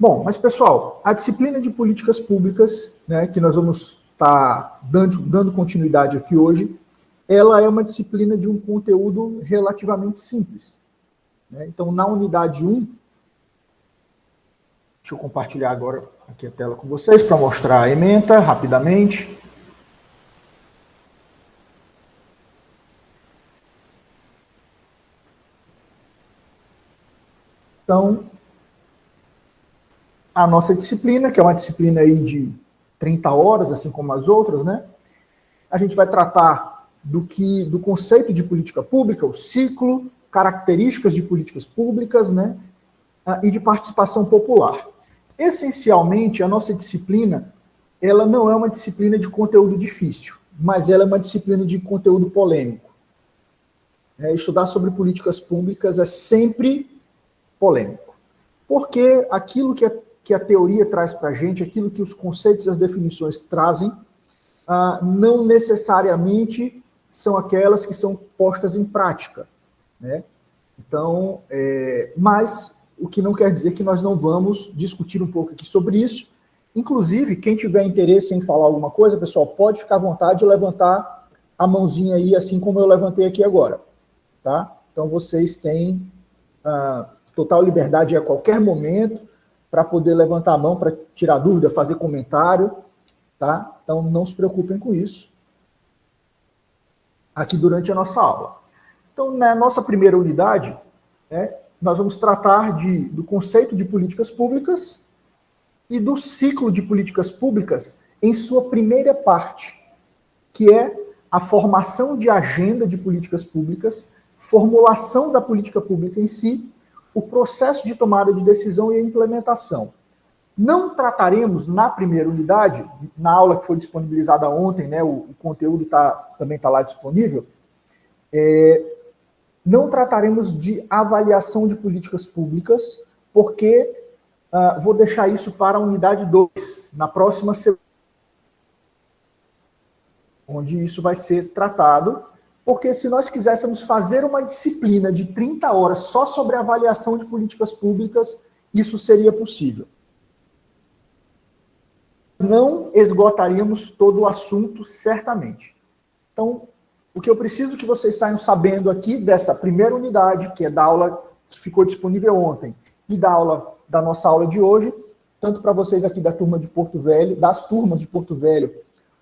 Bom, mas pessoal, a disciplina de políticas públicas, né, que nós vamos estar dando continuidade aqui hoje, ela é uma disciplina de um conteúdo relativamente simples, né? Então, na unidade 1, deixa eu compartilhar agora aqui a tela com vocês para mostrar a ementa rapidamente. Então, a nossa disciplina, que é uma disciplina aí de 30 horas, assim como as outras, né? A gente vai tratar do conceito de política pública, o ciclo, características de políticas públicas, né? E de participação popular. Essencialmente, a nossa disciplina, ela não é uma disciplina de conteúdo difícil, mas ela é uma disciplina de conteúdo polêmico. Estudar sobre políticas públicas é sempre polêmico, porque aquilo que a teoria traz para a gente, aquilo que os conceitos e as definições trazem, não necessariamente são aquelas que são postas em prática, né? Então, mas o que não quer dizer que nós não vamos discutir um pouco aqui sobre isso. Inclusive, quem tiver interesse em falar alguma coisa, pessoal, pode ficar à vontade de levantar a mãozinha aí, assim como eu levantei aqui agora, tá? Então, vocês têm total liberdade a qualquer momento para poder levantar a mão, para tirar dúvida, fazer comentário, tá? Então, não se preocupem com isso aqui durante a nossa aula. Então, na nossa primeira unidade, nós vamos tratar do conceito de políticas públicas e do ciclo de políticas públicas em sua primeira parte, que é a formação de agenda de políticas públicas, formulação da política pública em si, o processo de tomada de decisão e a implementação. Não trataremos na primeira unidade, na aula que foi disponibilizada ontem, né, o conteúdo também está lá disponível, não trataremos de avaliação de políticas públicas, porque vou deixar isso para a unidade 2, na próxima semana, onde isso vai ser tratado, porque se nós quiséssemos fazer uma disciplina de 30 horas só sobre avaliação de políticas públicas, isso seria possível. Não esgotaríamos todo o assunto, certamente. Então, o que eu preciso que vocês saiam sabendo aqui dessa primeira unidade, que é da aula que ficou disponível ontem, e da nossa aula de hoje, tanto para vocês aqui da turma de Porto Velho, das turmas de Porto Velho,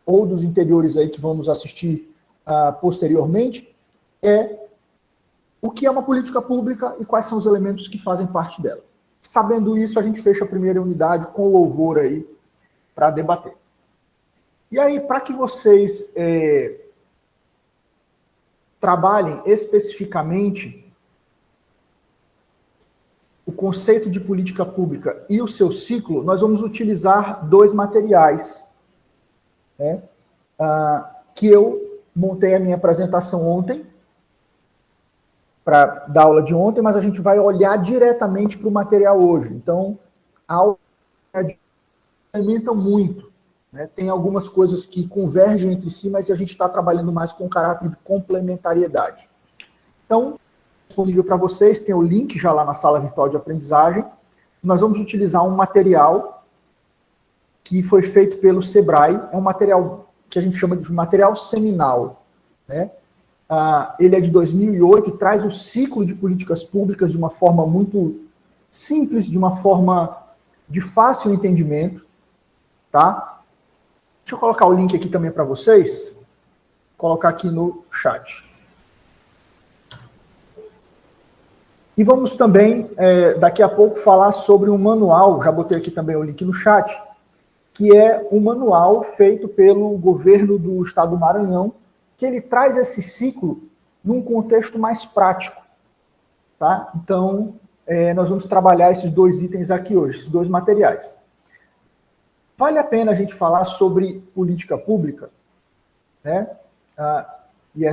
ou dos interiores aí que vamos assistir posteriormente, é o que é uma política pública e quais são os elementos que fazem parte dela. Sabendo isso, a gente fecha a primeira unidade com louvor aí para debater. E aí, para que vocês trabalhem especificamente o conceito de política pública e o seu ciclo, nós vamos utilizar dois materiais, né, que eu montei a minha apresentação ontem, para dar aula de ontem, mas a gente vai olhar diretamente para o material hoje. Então, a aula complementam muito, né? Tem algumas coisas que convergem entre si, mas a gente está trabalhando mais com o caráter de complementariedade. Então, disponível para vocês, tem o link já lá na sala virtual de aprendizagem. Nós vamos utilizar um material que foi feito pelo Sebrae, é um material que a gente chama de material seminal, né? Ele é de 2008 e traz o ciclo de políticas públicas de uma forma muito simples, de uma forma de fácil entendimento, tá? Deixa eu colocar o link aqui também para vocês, colocar aqui no chat. E vamos também, daqui a pouco, falar sobre um manual, já botei aqui também o link no chat, que é um manual feito pelo governo do estado do Maranhão, que ele traz esse ciclo num contexto mais prático, tá? Então, nós vamos trabalhar esses dois itens aqui hoje, esses dois materiais. Vale a pena a gente falar sobre política pública, né? E é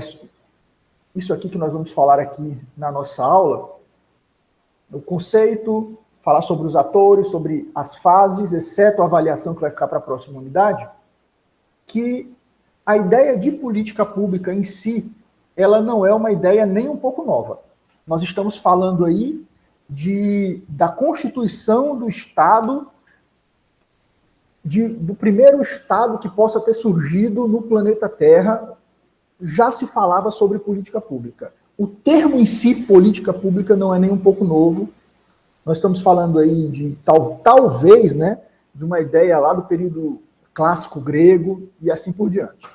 isso aqui que nós vamos falar aqui na nossa aula, o conceito, falar sobre os atores, sobre as fases, exceto a avaliação que vai ficar para a próxima unidade, que a ideia de política pública em si, ela não é uma ideia nem um pouco nova. Nós estamos falando aí da constituição do Estado, do primeiro Estado que possa ter surgido no planeta Terra, já se falava sobre política pública. O termo em si, política pública, não é nem um pouco novo. Nós estamos falando aí de talvez, né, de uma ideia lá do período clássico grego e assim por diante.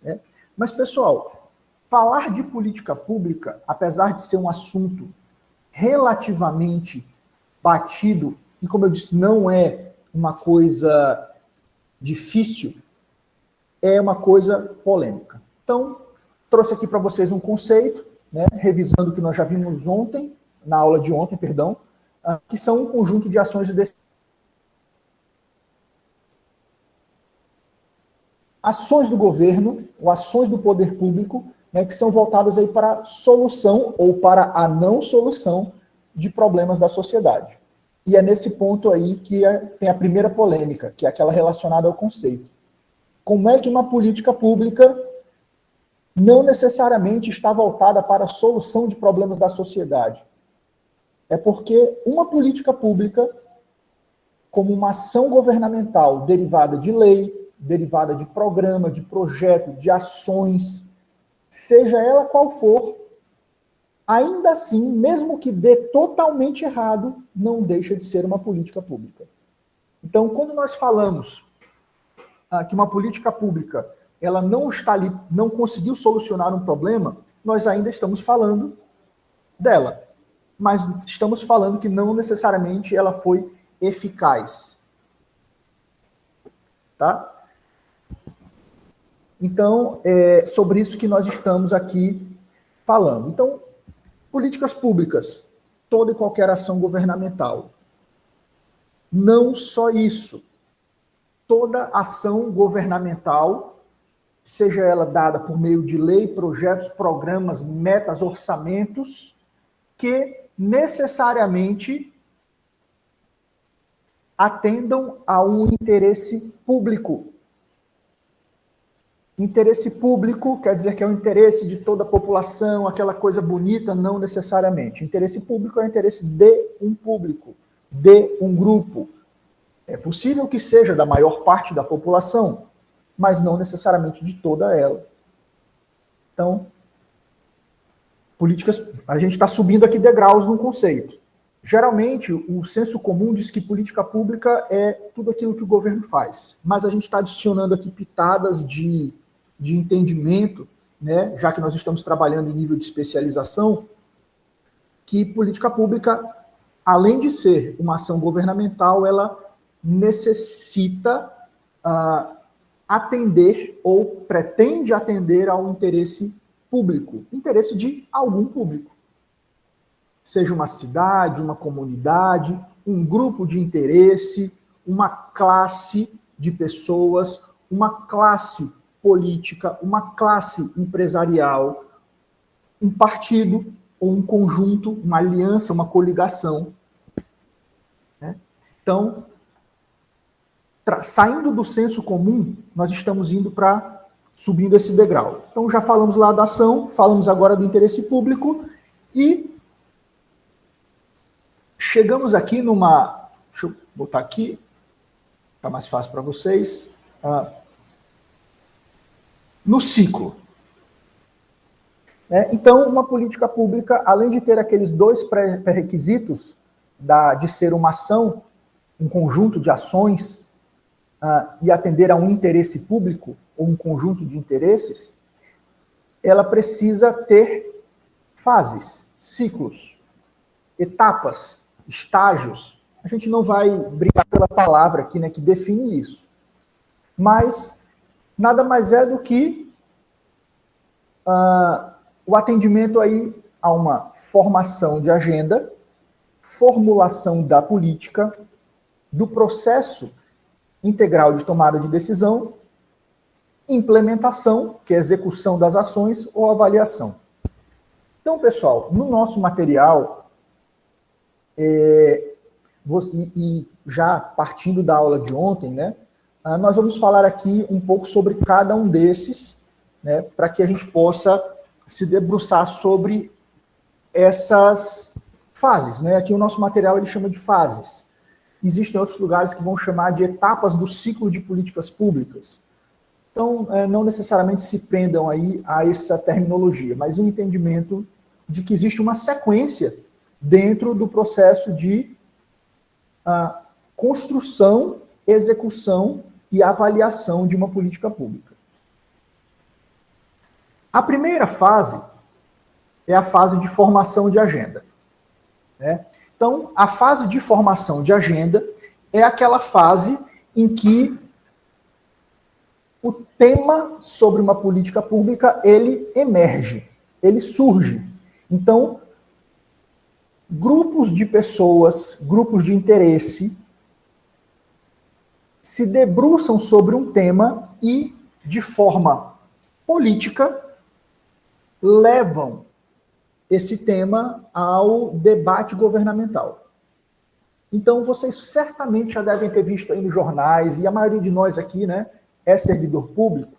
Né? Mas, pessoal, falar de política pública, apesar de ser um assunto relativamente batido, e como eu disse, não é uma coisa difícil, é uma coisa polêmica. Então, trouxe aqui para vocês um conceito, né, revisando o que nós já vimos ontem, na aula de ontem, perdão, que são um conjunto de ações e decisões. Ações do governo, ou ações do poder público, né, que são voltadas aí para a solução ou para a não solução de problemas da sociedade. E é nesse ponto aí que tem a primeira polêmica, que é aquela relacionada ao conceito. Como é que uma política pública não necessariamente está voltada para a solução de problemas da sociedade? É porque uma política pública, como uma ação governamental derivada de lei, derivada de programa, de projeto, de ações, seja ela qual for, ainda assim, mesmo que dê totalmente errado, não deixa de ser uma política pública. Então, quando nós falamos que uma política pública ela não está ali, não conseguiu solucionar um problema, nós ainda estamos falando dela. Mas estamos falando que não necessariamente ela foi eficaz. Tá? Então, é sobre isso que nós estamos aqui falando. Então, políticas públicas, toda e qualquer ação governamental. Não só isso. Toda ação governamental, seja ela dada por meio de lei, projetos, programas, metas, orçamentos, que necessariamente atendam a um interesse público. Interesse público quer dizer que é o interesse de toda a população, aquela coisa bonita, não necessariamente. Interesse público é o interesse de um público, de um grupo. É possível que seja da maior parte da população, mas não necessariamente de toda ela. Então, políticas, a gente está subindo aqui degraus no conceito. Geralmente, o senso comum diz que política pública é tudo aquilo que o governo faz, mas a gente está adicionando aqui pitadas de entendimento, né, já que nós estamos trabalhando em nível de especialização, que política pública, além de ser uma ação governamental, ela necessita atender ou pretende atender ao interesse público, interesse de algum público. Seja uma cidade, uma comunidade, um grupo de interesse, uma classe de pessoas, uma classe política, uma classe empresarial, um partido ou um conjunto, uma aliança, uma coligação. Né? Então, saindo do senso comum, nós estamos indo para subindo esse degrau. Então, já falamos lá da ação, falamos agora do interesse público e chegamos aqui numa... Deixa eu botar aqui, fica mais fácil para vocês. No ciclo. Então, uma política pública, além de ter aqueles dois pré-requisitos de ser uma ação, um conjunto de ações, e atender a um interesse público, ou um conjunto de interesses, ela precisa ter fases, ciclos, etapas, estágios. A gente não vai brigar pela palavra aqui, né, que define isso. Mas nada mais é do que o atendimento aí a uma formação de agenda, formulação da política, do processo integral de tomada de decisão, implementação, que é a execução das ações, ou avaliação. Então, pessoal, no nosso material, e já partindo da aula de ontem, né, nós vamos falar aqui um pouco sobre cada um desses, né, para que a gente possa se debruçar sobre essas fases, né? Aqui o nosso material ele chama de fases. Existem outros lugares que vão chamar de etapas do ciclo de políticas públicas. Então, não necessariamente se prendam aí a essa terminologia, mas um entendimento de que existe uma sequência dentro do processo de construção, execução e avaliação de uma política pública. A primeira fase é a fase de formação de agenda, né? Então, a fase de formação de agenda é aquela fase em que o tema sobre uma política pública, ele emerge, ele surge. Então, grupos de pessoas, grupos de interesse, se debruçam sobre um tema e, de forma política, levam esse tema ao debate governamental. Então, vocês certamente já devem ter visto aí nos jornais, e a maioria de nós aqui, né, é servidor público,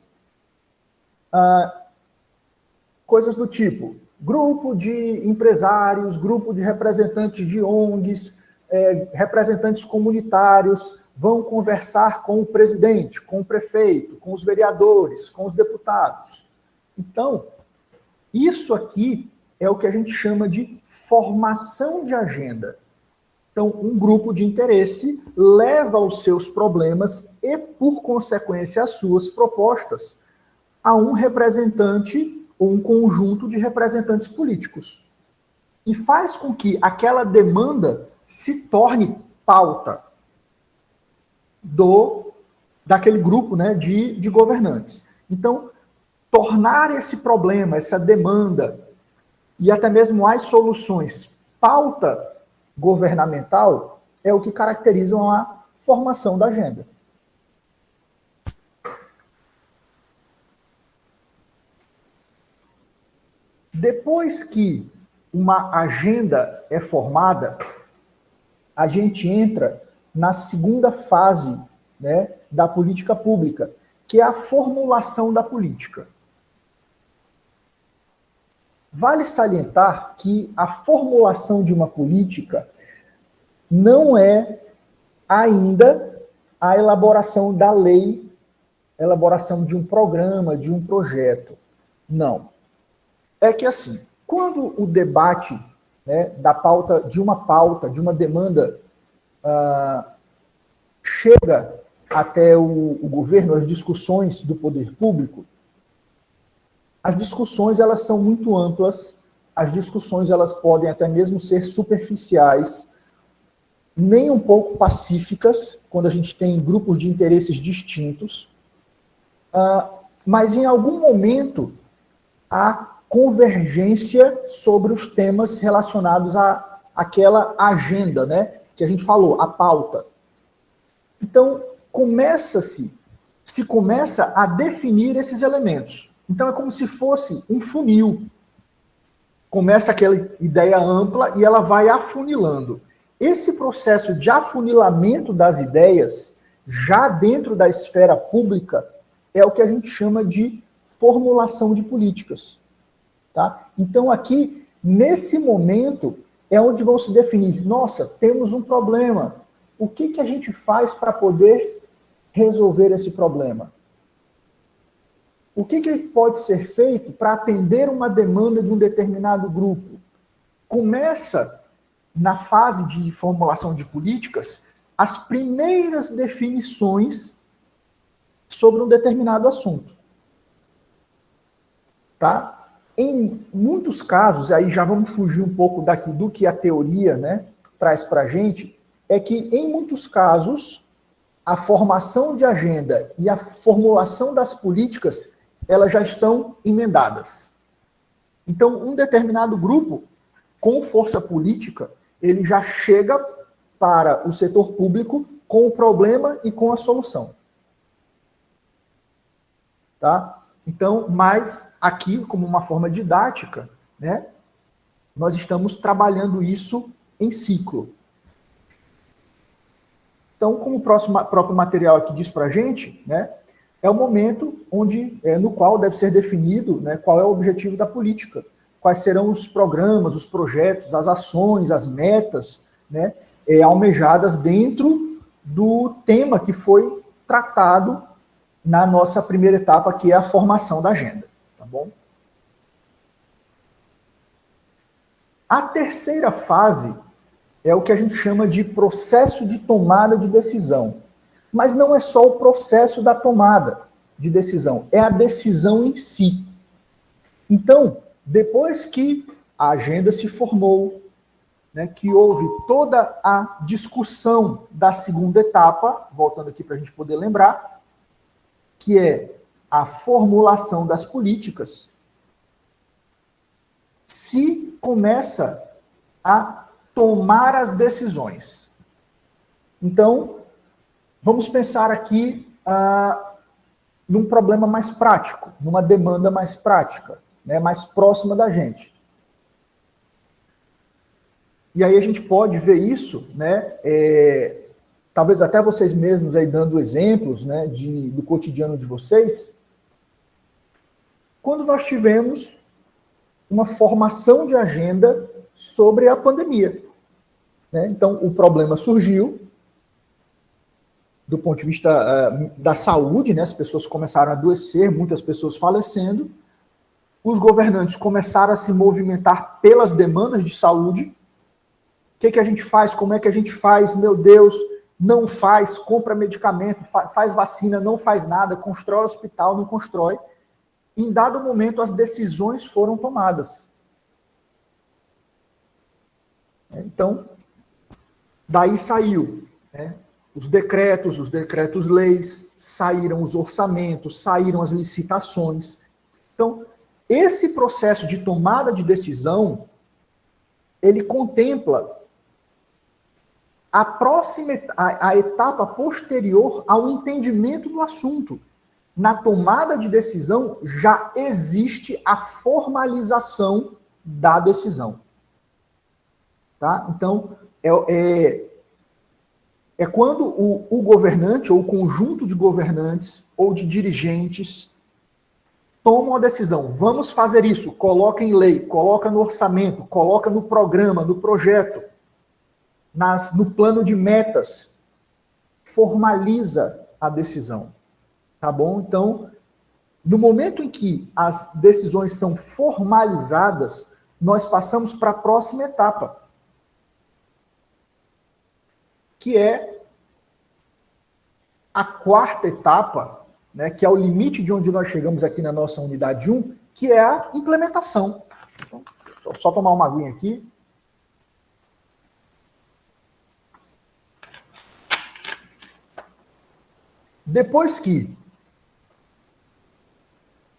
coisas do tipo, grupo de empresários, grupo de representantes de ONGs, representantes comunitários, vão conversar com o presidente, com o prefeito, com os vereadores, com os deputados. Então, isso aqui é o que a gente chama de formação de agenda. Então, um grupo de interesse leva os seus problemas e, por consequência, as suas propostas a um representante ou um conjunto de representantes políticos. E faz com que aquela demanda se torne pauta daquele grupo, né, de governantes. Então, tornar esse problema, essa demanda e até mesmo as soluções pauta governamental é o que caracteriza a formação da agenda. Depois que uma agenda é formada, a gente entra na segunda fase, né, da política pública, que é a formulação da política. Vale salientar que a formulação de uma política não é ainda a elaboração da lei, elaboração de um programa, de um projeto. Não. É que assim, quando o debate, né, da pauta, de uma demanda, chega até o governo, as discussões do poder público, as discussões elas são muito amplas, as discussões elas podem até mesmo ser superficiais, nem um pouco pacíficas, quando a gente tem grupos de interesses distintos, mas em algum momento há convergência sobre os temas relacionados àquela agenda, né, que a gente falou, a pauta. Então, se começa a definir esses elementos. Então, é como se fosse um funil. Começa aquela ideia ampla e ela vai afunilando. Esse processo de afunilamento das ideias, já dentro da esfera pública, é o que a gente chama de formulação de políticas. Tá? Então, aqui, nesse momento, é onde vão se definir, nossa, temos um problema. O que a gente faz para poder resolver esse problema? O que pode ser feito para atender uma demanda de um determinado grupo? Começa, na fase de formulação de políticas, as primeiras definições sobre um determinado assunto. Tá? Em muitos casos, aí já vamos fugir um pouco daqui do que a teoria, né, traz para a gente, é que em muitos casos, a formação de agenda e a formulação das políticas elas já estão emendadas. Então, um determinado grupo, com força política, ele já chega para o setor público com o problema e com a solução. Tá? Então, mas aqui, como uma forma didática, né, nós estamos trabalhando isso em ciclo. Então, como o próprio material aqui diz para a gente, né, é o momento no qual deve ser definido, né, qual é o objetivo da política. quais serão os programas, os projetos, as ações, as metas, né, almejadas dentro do tema que foi tratado na nossa primeira etapa, que é a formação da agenda. Tá bom? A terceira fase é o que a gente chama de processo de tomada de decisão. Mas não é só o processo da tomada de decisão, é a decisão em si. Então, depois que a agenda se formou, né, que houve toda a discussão da segunda etapa, voltando aqui para a gente poder lembrar, que é a formulação das políticas, se começa a tomar as decisões. Então, vamos pensar aqui num problema mais prático, numa demanda mais prática, né, mais próxima da gente. E aí a gente pode ver isso, né, talvez até vocês mesmos aí dando exemplos, né, do cotidiano de vocês, quando nós tivemos uma formação de agenda sobre a pandemia. Né? Então, o problema surgiu do ponto de vista da saúde, né? As pessoas começaram a adoecer, muitas pessoas falecendo, os governantes começaram a se movimentar pelas demandas de saúde. O que a gente faz? Como é que a gente faz? Meu Deus, não faz, compra medicamento, faz vacina, não faz nada, constrói hospital, não constrói. Em dado momento, as decisões foram tomadas. Então, daí saiu, né, os decretos-leis, saíram os orçamentos, saíram as licitações. Então, esse processo de tomada de decisão, ele contempla a etapa posterior ao entendimento do assunto. Na tomada de decisão, já existe a formalização da decisão. Tá? Então, é quando o governante, ou o conjunto de governantes, ou de dirigentes, tomam a decisão. Vamos fazer isso. Coloca em lei, coloca no orçamento, coloca no programa, no projeto, no plano de metas. Formaliza a decisão. Tá bom? Então, no momento em que as decisões são formalizadas, nós passamos para a próxima etapa, que é a quarta etapa, né, que é o limite de onde nós chegamos aqui na nossa unidade 1, que é a implementação. Então, só tomar uma aguinha aqui. Depois que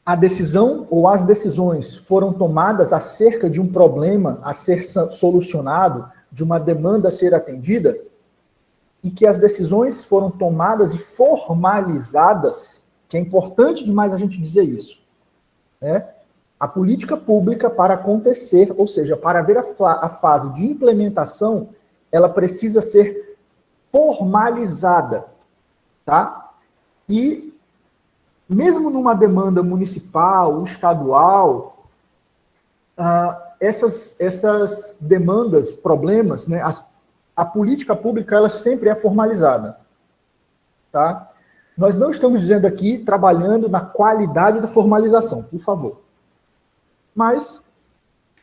a decisão ou as decisões foram tomadas acerca de um problema a ser solucionado, de uma demanda a ser atendida, e que as decisões foram tomadas e formalizadas, que é importante demais a gente dizer isso, né? A política pública, para acontecer, ou seja, para haver a fase de implementação, ela precisa ser formalizada, tá? E mesmo numa demanda municipal, estadual, essas demandas, problemas, né, a política pública, ela sempre é formalizada. Tá? Nós não estamos dizendo aqui, trabalhando na qualidade da formalização, por favor. Mas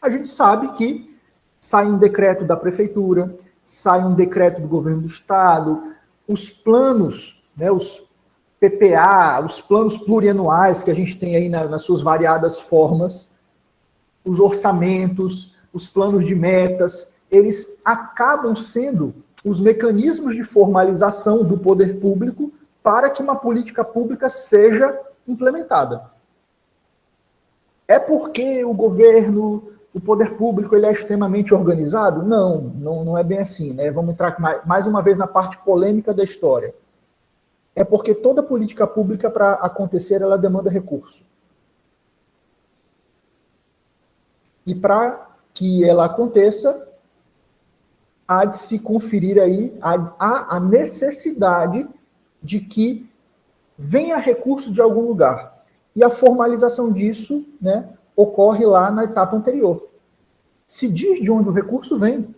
a gente sabe que sai um decreto da prefeitura, sai um decreto do governo do estado, os planos, né, os PPA, os planos plurianuais que a gente tem aí nas suas variadas formas, os orçamentos, os planos de metas, eles acabam sendo os mecanismos de formalização do poder público para que uma política pública seja implementada. É porque o governo, o poder público, ele é extremamente organizado? Não é bem assim, né? Vamos entrar mais uma vez na parte polêmica da história. É porque toda política pública, para acontecer, ela demanda recurso. E para que ela aconteça, há de se conferir aí a necessidade de que venha recurso de algum lugar. E a formalização disso, né, ocorre lá na etapa anterior. Se diz de onde o recurso vem.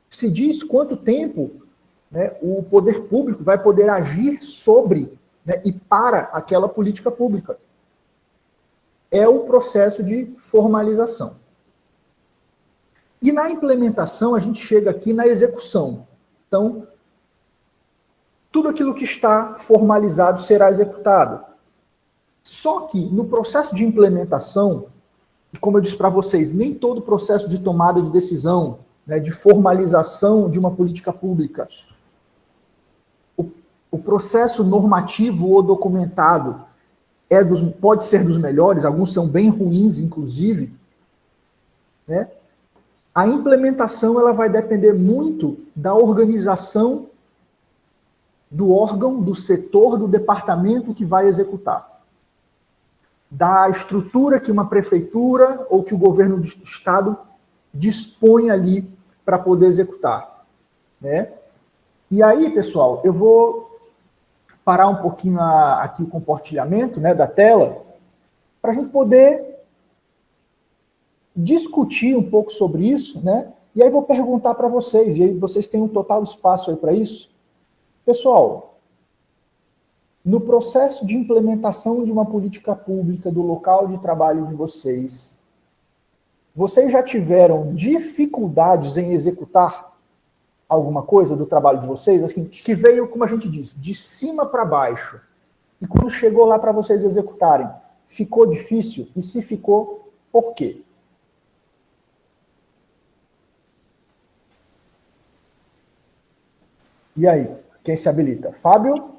Se diz quanto tempo, né, o poder público vai poder agir sobre, né, e para aquela política pública. É o processo de formalização. E na implementação, a gente chega aqui na execução. Então, tudo aquilo que está formalizado será executado. Só que no processo de implementação, como eu disse para vocês, nem todo processo de tomada de decisão, né, de formalização de uma política pública, o processo normativo ou documentado pode ser dos melhores, alguns são bem ruins, inclusive, né? A implementação ela vai depender muito da organização do órgão, do setor, do departamento que vai executar. Da estrutura que uma prefeitura ou que o governo do estado dispõe ali para poder executar, né? E aí, pessoal, eu vou parar um pouquinho aqui o compartilhamento, né, da tela, para a gente poder discutir um pouco sobre isso, né? E aí vou perguntar para vocês, e aí vocês têm um total espaço aí para isso. Pessoal, no processo de implementação de uma política pública do local de trabalho de vocês já tiveram dificuldades em executar alguma coisa do trabalho de vocês, assim, que veio, como a gente diz, de cima para baixo, e quando chegou lá para vocês executarem, ficou difícil? E se ficou, por quê? E aí, quem se habilita? Fábio?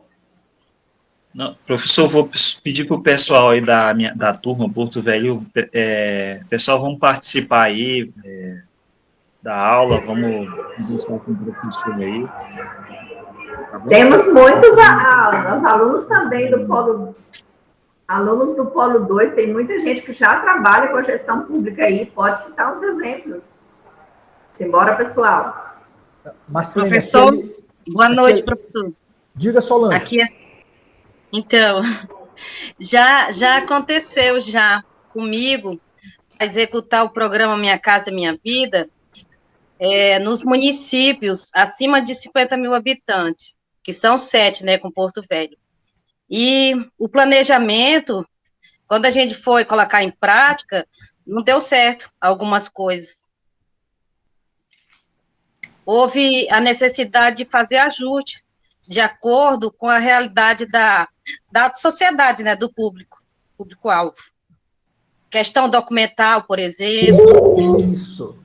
Não, professor, vou pedir para o pessoal aí da turma Porto Velho, pessoal, vamos participar aí da aula, vamos conversar com o professor aí. Tá bom? Temos muitos os alunos também do Polo, alunos do Polo 2, tem muita gente que já trabalha com a gestão pública aí, pode citar uns exemplos. Simbora, pessoal. Marcelene, professor, boa noite, professor. Diga, Solange. Aqui então, já aconteceu já comigo executar o programa Minha Casa Minha Vida nos municípios acima de 50 mil habitantes, que são 7, né, com Porto Velho. E o planejamento, quando a gente foi colocar em prática, não deu certo algumas coisas. Houve a necessidade de fazer ajustes de acordo com a realidade da sociedade, né, do público-alvo. Questão documental, por exemplo. Isso.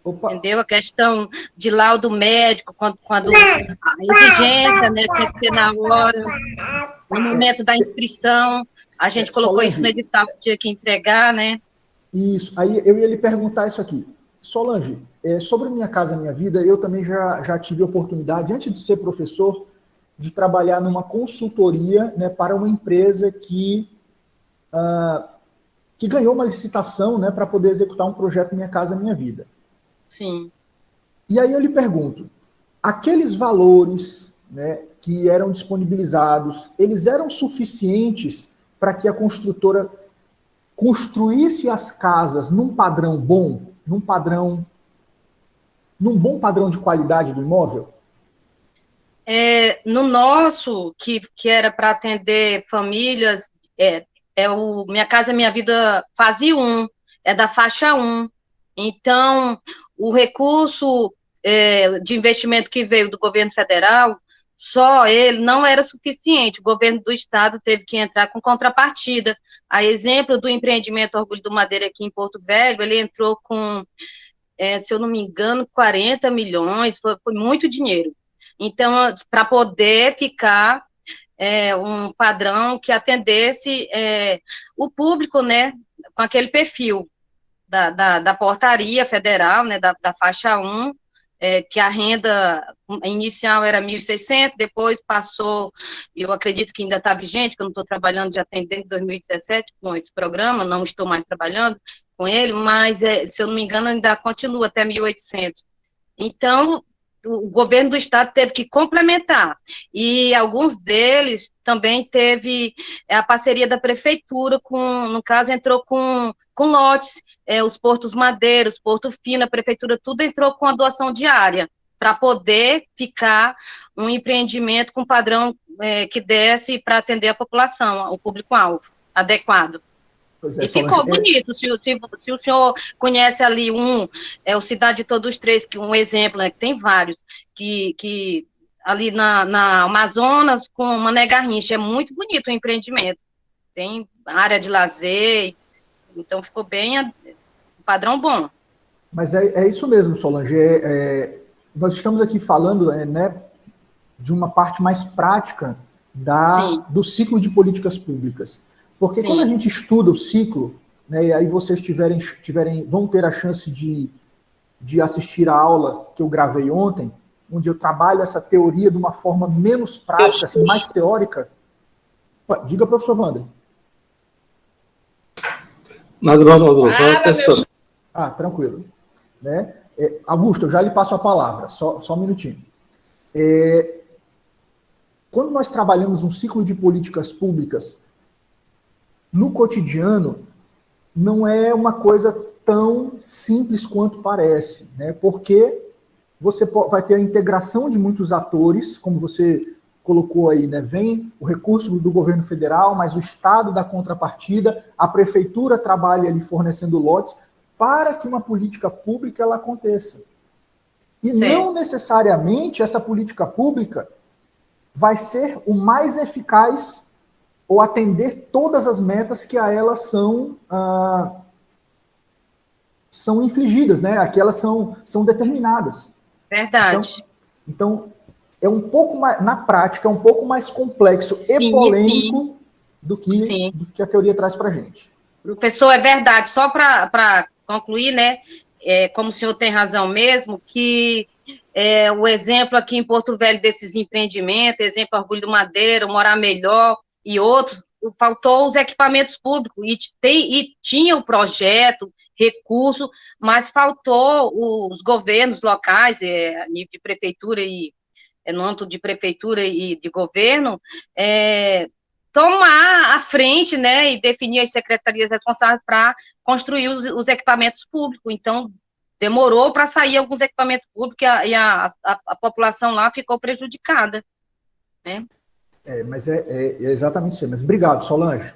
Opa. Entendeu? A questão de laudo médico, quando a exigência, né, tinha que ser na hora, no momento da inscrição, a gente colocou Solange, isso no edital que tinha que entregar, né? Isso, aí eu ia lhe perguntar isso aqui. Solange, sobre Minha Casa Minha Vida, eu também já tive a oportunidade, antes de ser professor, de trabalhar numa consultoria, né, para uma empresa que ganhou uma licitação, né, para poder executar um projeto Minha Casa Minha Vida. Sim. E aí eu lhe pergunto, aqueles valores, né, que eram disponibilizados, eles eram suficientes para que a construtora construísse as casas num padrão bom, num bom padrão de qualidade do imóvel? No nosso, que era para atender famílias, o Minha Casa Minha Vida fase 1, é da faixa 1. Então, o recurso de investimento que veio do governo federal, só ele não era suficiente. O governo do estado teve que entrar com contrapartida. A exemplo do empreendimento Orgulho do Madeira aqui em Porto Velho, ele entrou com, se eu não me engano, 40 milhões, foi muito dinheiro. Então, para poder ficar um padrão que atendesse o público, né, com aquele perfil da portaria federal, né, da faixa 1, que a renda inicial era 1.600, depois passou, eu acredito que ainda está vigente, que eu não estou trabalhando, já tem desde 2017 com esse programa, não estou mais trabalhando com ele, mas, se eu não me engano, ainda continua até 1.800. Então, o governo do estado teve que complementar, e alguns deles também teve a parceria da prefeitura, no caso, entrou com lotes, os Portos Madeiros, Porto Fino, a prefeitura, tudo entrou com a doação diária, para poder ficar um empreendimento com padrão que desse para atender a população, o público-alvo adequado. Pois é, e ficou bonito. Se o senhor conhece ali o Cidade de Todos os Três, que um exemplo, né, que tem vários, que ali na Amazonas, com Mané Garrincha, é muito bonito o empreendimento. Tem área de lazer, então ficou bem padrão bom. Mas é isso mesmo, Solange. Nós estamos aqui falando né, de uma parte mais prática do ciclo de políticas públicas. Porque quando a gente estuda o ciclo, né, e aí vocês vão ter a chance de assistir a aula que eu gravei ontem, onde eu trabalho essa teoria de uma forma menos prática, assim, mais teórica. Diga, professor Wander. Nada, só testando. Tranquilo. Né? Augusto, eu já lhe passo a palavra, só um minutinho. Quando nós trabalhamos um ciclo de políticas públicas, no cotidiano, não é uma coisa tão simples quanto parece, né? Porque você vai ter a integração de muitos atores, como você colocou aí, né? Vem o recurso do governo federal, mas o Estado dá contrapartida, a prefeitura trabalha ali fornecendo lotes para que uma política pública ela aconteça. E não necessariamente essa política pública vai ser o mais eficaz ou atender todas as metas que a elas são infligidas, né? Aquelas são determinadas. Verdade. Então, é um pouco mais, na prática, é um pouco mais complexo e polêmico do que a teoria traz para a gente. Professor, é verdade. Só para concluir, né? Como o senhor tem razão mesmo, que o exemplo aqui em Porto Velho desses empreendimentos, exemplo Orgulho do Madeira, Morar Melhor e outros, faltou os equipamentos públicos, e tinha o projeto, recurso, mas faltou os governos locais, a nível de prefeitura e no âmbito de prefeitura e de governo, tomar a frente, né, e definir as secretarias responsáveis para construir os equipamentos públicos. Então, demorou para sair alguns equipamentos públicos e a população lá ficou prejudicada, né? Mas é exatamente isso. Mas obrigado, Solange.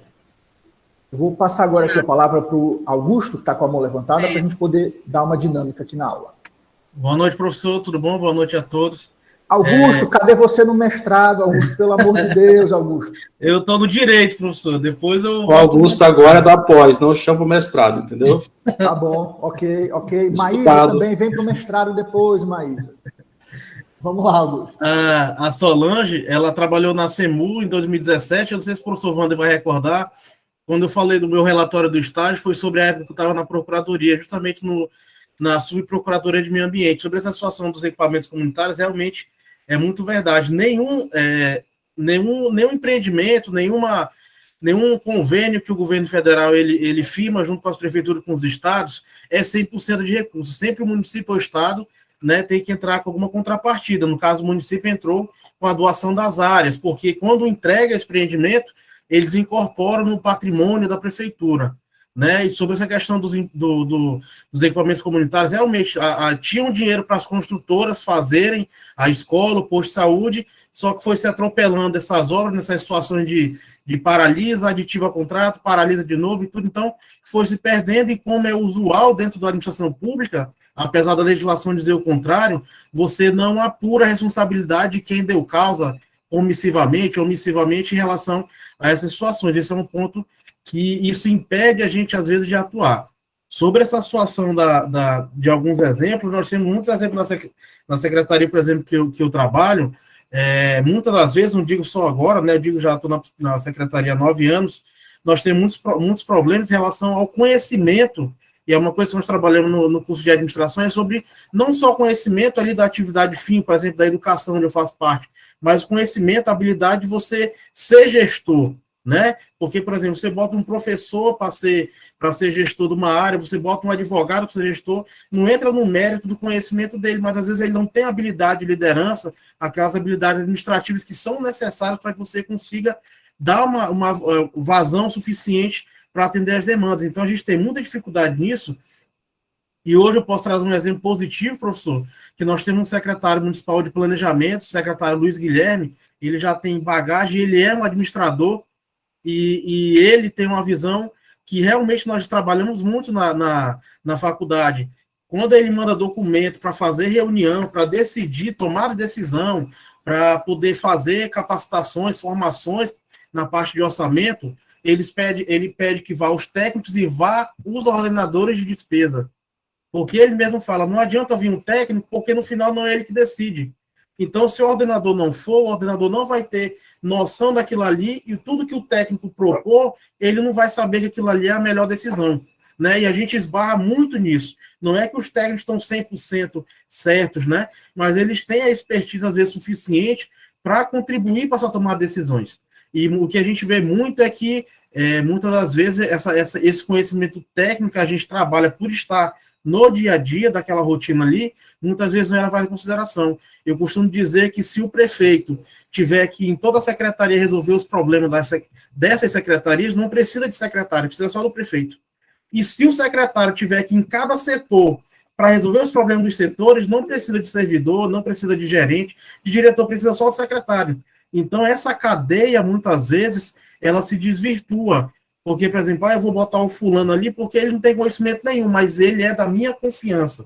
Eu vou passar agora aqui a palavra para o Augusto, que está com a mão levantada, para a gente poder dar uma dinâmica aqui na aula. Boa noite, professor. Tudo bom? Boa noite a todos. Augusto, cadê você no mestrado, Augusto? Pelo amor de Deus, Augusto. Eu estou no direito, professor. Depois eu... O Augusto agora é da pós, não chama para o mestrado, entendeu? Tá bom, ok. Maísa também vem para o mestrado depois, Maísa. Vamos lá, Augusto. A Solange, ela trabalhou na CEMU em 2017, eu não sei se o professor Wander vai recordar, quando eu falei do meu relatório do estágio, foi sobre a época que eu estava na Procuradoria, justamente na Subprocuradoria de Meio Ambiente. Sobre essa situação dos equipamentos comunitários, realmente é muito verdade. Nenhum empreendimento, nenhum convênio que o governo federal ele firma junto com as prefeituras, com os estados, é 100% de recursos. Sempre o município ou o estado, né, tem que entrar com alguma contrapartida. No caso, o município entrou com a doação das áreas, porque quando entrega esse empreendimento, eles incorporam no patrimônio da prefeitura, né? E sobre essa questão dos equipamentos comunitários, realmente tinham dinheiro para as construtoras fazerem a escola, o posto de saúde, só que foi se atropelando essas obras, nessas situações de paralisa, aditiva a contrato, paralisa de novo e tudo, então foi se perdendo, e como é usual dentro da administração pública, apesar da legislação dizer o contrário, você não apura a responsabilidade de quem deu causa omissivamente em relação a essas situações. Esse é um ponto que isso impede a gente, às vezes, de atuar. Sobre essa situação de alguns exemplos, nós temos muitos exemplos na secretaria, por exemplo, que eu trabalho, muitas das vezes, não digo só agora, né, eu digo já estou na secretaria há 9 anos, nós temos muitos problemas em relação ao conhecimento, e é uma coisa que nós trabalhamos no curso de administração, é sobre não só conhecimento ali da atividade fim, por exemplo, da educação, onde eu faço parte, mas o conhecimento, a habilidade de você ser gestor, né? Porque, por exemplo, você bota um professor para ser gestor de uma área, você bota um advogado para ser gestor, não entra no mérito do conhecimento dele, mas às vezes ele não tem habilidade de liderança, aquelas habilidades administrativas que são necessárias para que você consiga dar uma vazão suficiente para atender as demandas. Então, a gente tem muita dificuldade nisso, e hoje eu posso trazer um exemplo positivo, professor, que nós temos um secretário municipal de planejamento, o secretário Luiz Guilherme, ele já tem bagagem, ele é um administrador, e ele tem uma visão que realmente nós trabalhamos muito na faculdade. Quando ele manda documento para fazer reunião, para decidir, tomar decisão, para poder fazer capacitações, formações na parte de orçamento, ele pede que vá os técnicos e vá os ordenadores de despesa. Porque ele mesmo fala, não adianta vir um técnico, porque no final não é ele que decide. Então, se o ordenador não for, o ordenador não vai ter noção daquilo ali, e tudo que o técnico propor, ele não vai saber que aquilo ali é a melhor decisão, né? E a gente esbarra muito nisso. Não é que os técnicos estão 100% certos, né? Mas eles têm a expertise, às vezes, suficiente para contribuir para essa tomada de decisões. E o que a gente vê muito é que, muitas das vezes, esse conhecimento técnico que a gente trabalha por estar no dia a dia daquela rotina ali, muitas vezes não é levado em consideração. Eu costumo dizer que se o prefeito tiver que, em toda a secretaria, resolver os problemas dessas secretarias, não precisa de secretário, precisa só do prefeito. E se o secretário tiver que, em cada setor, para resolver os problemas dos setores, não precisa de servidor, não precisa de gerente, de diretor, precisa só do secretário. Então, essa cadeia, muitas vezes, ela se desvirtua. Porque, por exemplo, eu vou botar o fulano ali porque ele não tem conhecimento nenhum, mas ele é da minha confiança.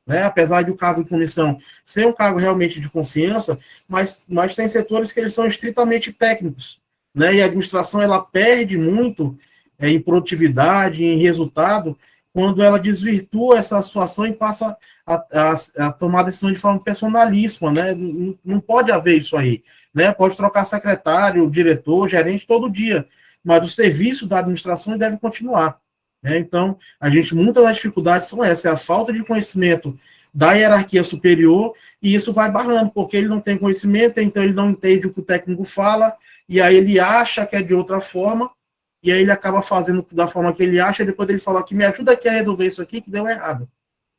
Né? Apesar de o cargo de comissão ser um cargo realmente de confiança, mas tem setores que eles são estritamente técnicos. Né? E a administração ela perde muito em produtividade, em resultado, quando ela desvirtua essa situação e passa a tomar decisão de forma personalíssima. Né? Não pode haver isso aí. Né? Pode trocar secretário, diretor, gerente todo dia, mas o serviço da administração deve continuar. Né? Então, muitas das dificuldades são essas, é a falta de conhecimento da hierarquia superior, e isso vai barrando, porque ele não tem conhecimento, então ele não entende o que o técnico fala, e aí ele acha que é de outra forma, e aí ele acaba fazendo da forma que ele acha, e depois ele fala que me ajuda aqui a resolver isso aqui, que deu errado.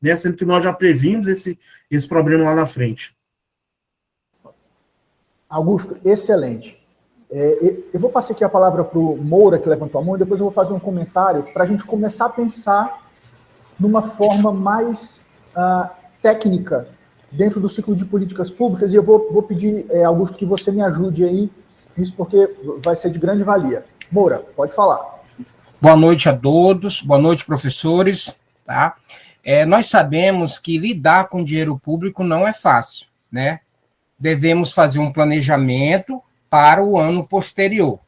Né? Sendo que nós já previmos esse problema lá na frente. Augusto, excelente. Eu vou passar aqui a palavra para o Moura, que levantou a mão, e depois eu vou fazer um comentário para a gente começar a pensar numa forma mais técnica dentro do ciclo de políticas públicas, e eu vou pedir, Augusto, que você me ajude aí nisso, porque vai ser de grande valia. Moura, pode falar. Boa noite a todos, boa noite, professores. Tá? Nós sabemos que lidar com dinheiro público não é fácil, né? Devemos fazer um planejamento para o ano posterior.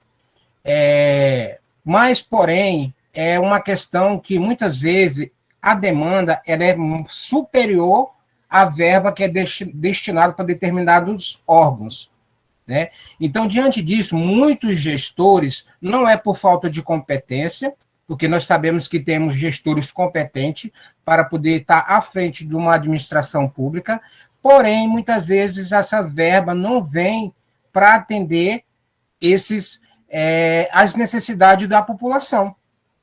Mas, porém, é uma questão que, muitas vezes, a demanda ela é superior à verba que é destinada para determinados órgãos. Né? Então, diante disso, muitos gestores, não é por falta de competência, porque nós sabemos que temos gestores competentes para poder estar à frente de uma administração pública, porém, muitas vezes, essa verba não vem para atender as necessidades da população.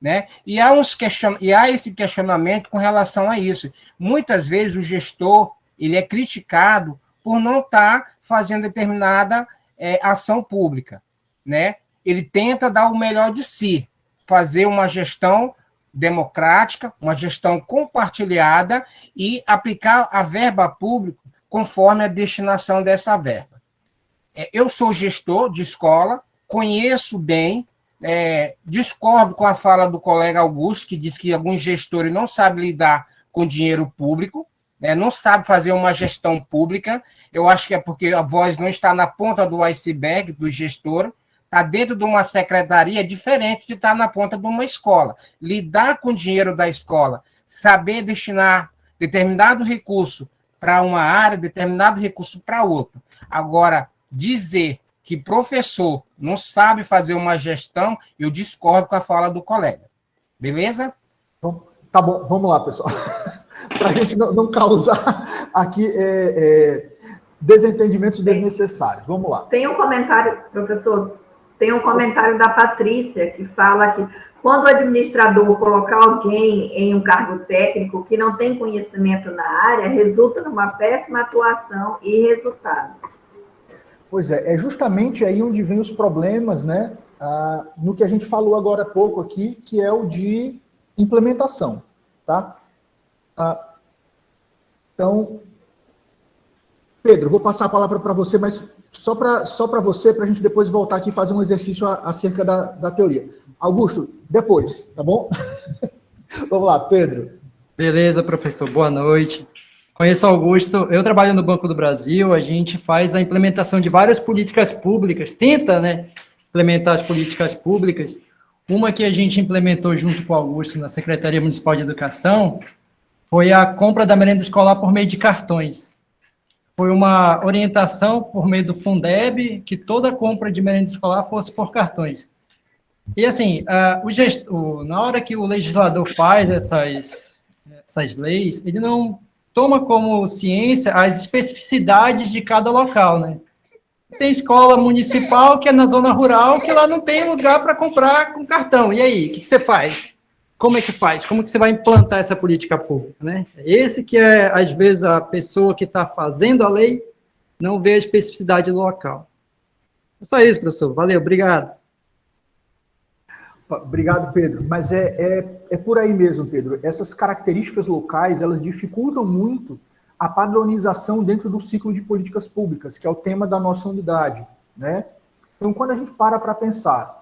Né? E há esse questionamento com relação a isso. Muitas vezes o gestor ele é criticado por não estar fazendo determinada ação pública. Né? Ele tenta dar o melhor de si, fazer uma gestão democrática, uma gestão compartilhada e aplicar a verba pública conforme a destinação dessa verba. Eu sou gestor de escola, conheço bem, discordo com a fala do colega Augusto, que diz que alguns gestores não sabem lidar com dinheiro público, não sabem fazer uma gestão pública. Eu acho que é porque a voz não está na ponta do iceberg do gestor, está dentro de uma secretaria diferente de estar na ponta de uma escola. Lidar com o dinheiro da escola, saber destinar determinado recurso para uma área, determinado recurso para outra. Agora, dizer que professor não sabe fazer uma gestão, eu discordo com a fala do colega. Beleza? Então, tá bom, vamos lá, pessoal. Para a gente não causar aqui desentendimentos desnecessários. Vamos lá. Tem um comentário, professor, tem um comentário da Patrícia que fala que quando o administrador colocar alguém em um cargo técnico que não tem conhecimento na área, resulta numa péssima atuação e resultados. Pois é justamente aí onde vem os problemas, né? No que a gente falou agora há pouco aqui, que é o de implementação, tá? Então, Pedro, vou passar a palavra para você, mas só para você, para a gente depois voltar aqui e fazer um exercício acerca da teoria. Augusto, depois, tá bom? Vamos lá, Pedro. Beleza, professor, boa noite. Conheço o Augusto, eu trabalho no Banco do Brasil, a gente faz a implementação de várias políticas públicas, tenta, né, implementar as políticas públicas. Uma que a gente implementou junto com o Augusto na Secretaria Municipal de Educação foi a compra da merenda escolar por meio de cartões. Foi uma orientação por meio do Fundeb que toda compra de merenda escolar fosse por cartões. E assim, na hora que o legislador faz essas leis, ele não toma como ciência as especificidades de cada local, né? Tem escola municipal que é na zona rural, que lá não tem lugar para comprar com cartão. E aí, o que você faz? Como é que faz? Como que você vai implantar essa política pública, né? Esse que é, às vezes, a pessoa que está fazendo a lei não vê a especificidade do local. É só isso, professor. Valeu, obrigado. Obrigado, Pedro. Mas é por aí mesmo, Pedro. Essas características locais, elas dificultam muito a padronização dentro do ciclo de políticas públicas, que é o tema da nossa unidade, né? Então, quando a gente para pensar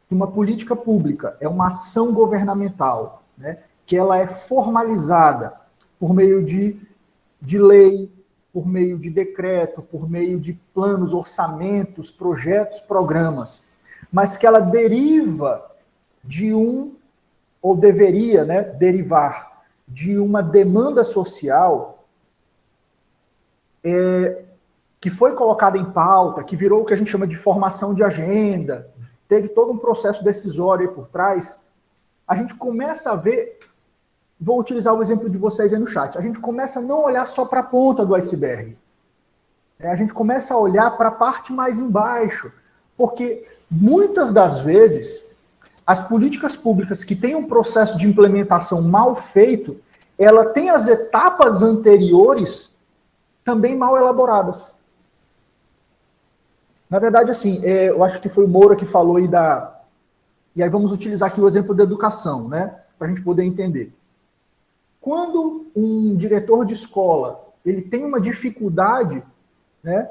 que uma política pública é uma ação governamental, né, que ela é formalizada por meio de lei, por meio de decreto, por meio de planos, orçamentos, projetos, programas, mas que ela deriva de ou deveria, né, derivar de uma demanda social que foi colocada em pauta, que virou o que a gente chama de formação de agenda, teve todo um processo decisório aí por trás, a gente começa a ver, vou utilizar o exemplo de vocês aí no chat, a gente começa a não olhar só para a ponta do iceberg, a gente começa a olhar para a parte mais embaixo, porque muitas das vezes as políticas públicas que têm um processo de implementação mal feito, ela tem as etapas anteriores também mal elaboradas. Na verdade, assim, eu acho que foi o Moura que falou aí E aí vamos utilizar aqui o exemplo da educação, né? Para a gente poder entender. Quando um diretor de escola ele tem uma dificuldade, né,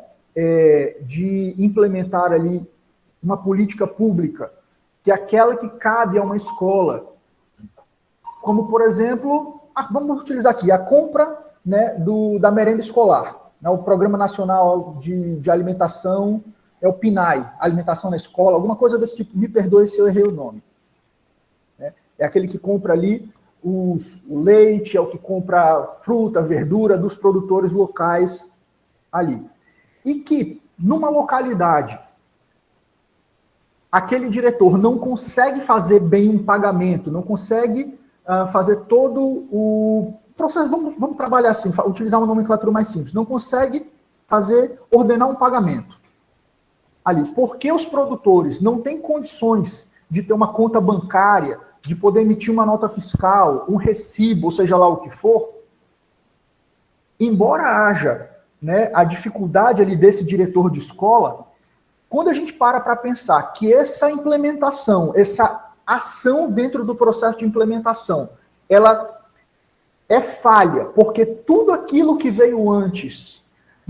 de implementar ali uma política pública, que é aquela que cabe a uma escola, como, por exemplo, vamos utilizar aqui, a compra, né, da merenda escolar, né, o Programa Nacional de Alimentação, é o PNAE, Alimentação na Escola, alguma coisa desse tipo, me perdoe se eu errei o nome. É aquele que compra ali o leite, é o que compra fruta, verdura dos produtores locais ali. E que, numa localidade, aquele diretor não consegue fazer bem um pagamento, não consegue fazer todo o processo, vamos trabalhar assim, utilizar uma nomenclatura mais simples, não consegue ordenar um pagamento ali, porque os produtores não têm condições de ter uma conta bancária, de poder emitir uma nota fiscal, um recibo, ou seja lá o que for, embora haja, né, a dificuldade ali desse diretor de escola, quando a gente para pensar que essa implementação, essa ação dentro do processo de implementação, ela é falha, porque tudo aquilo que veio antes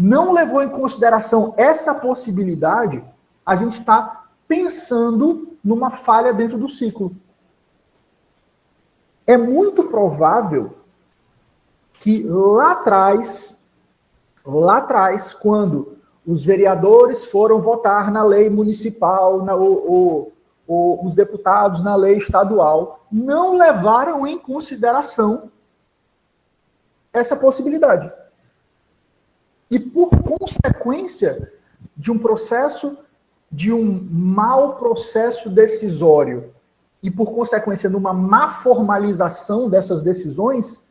não levou em consideração essa possibilidade, a gente está pensando numa falha dentro do ciclo. É muito provável que lá atrás, quando os vereadores foram votar na lei municipal, os deputados na lei estadual, não levaram em consideração essa possibilidade. E por consequência de um processo, de um mau processo decisório, e por consequência numa má formalização dessas decisões,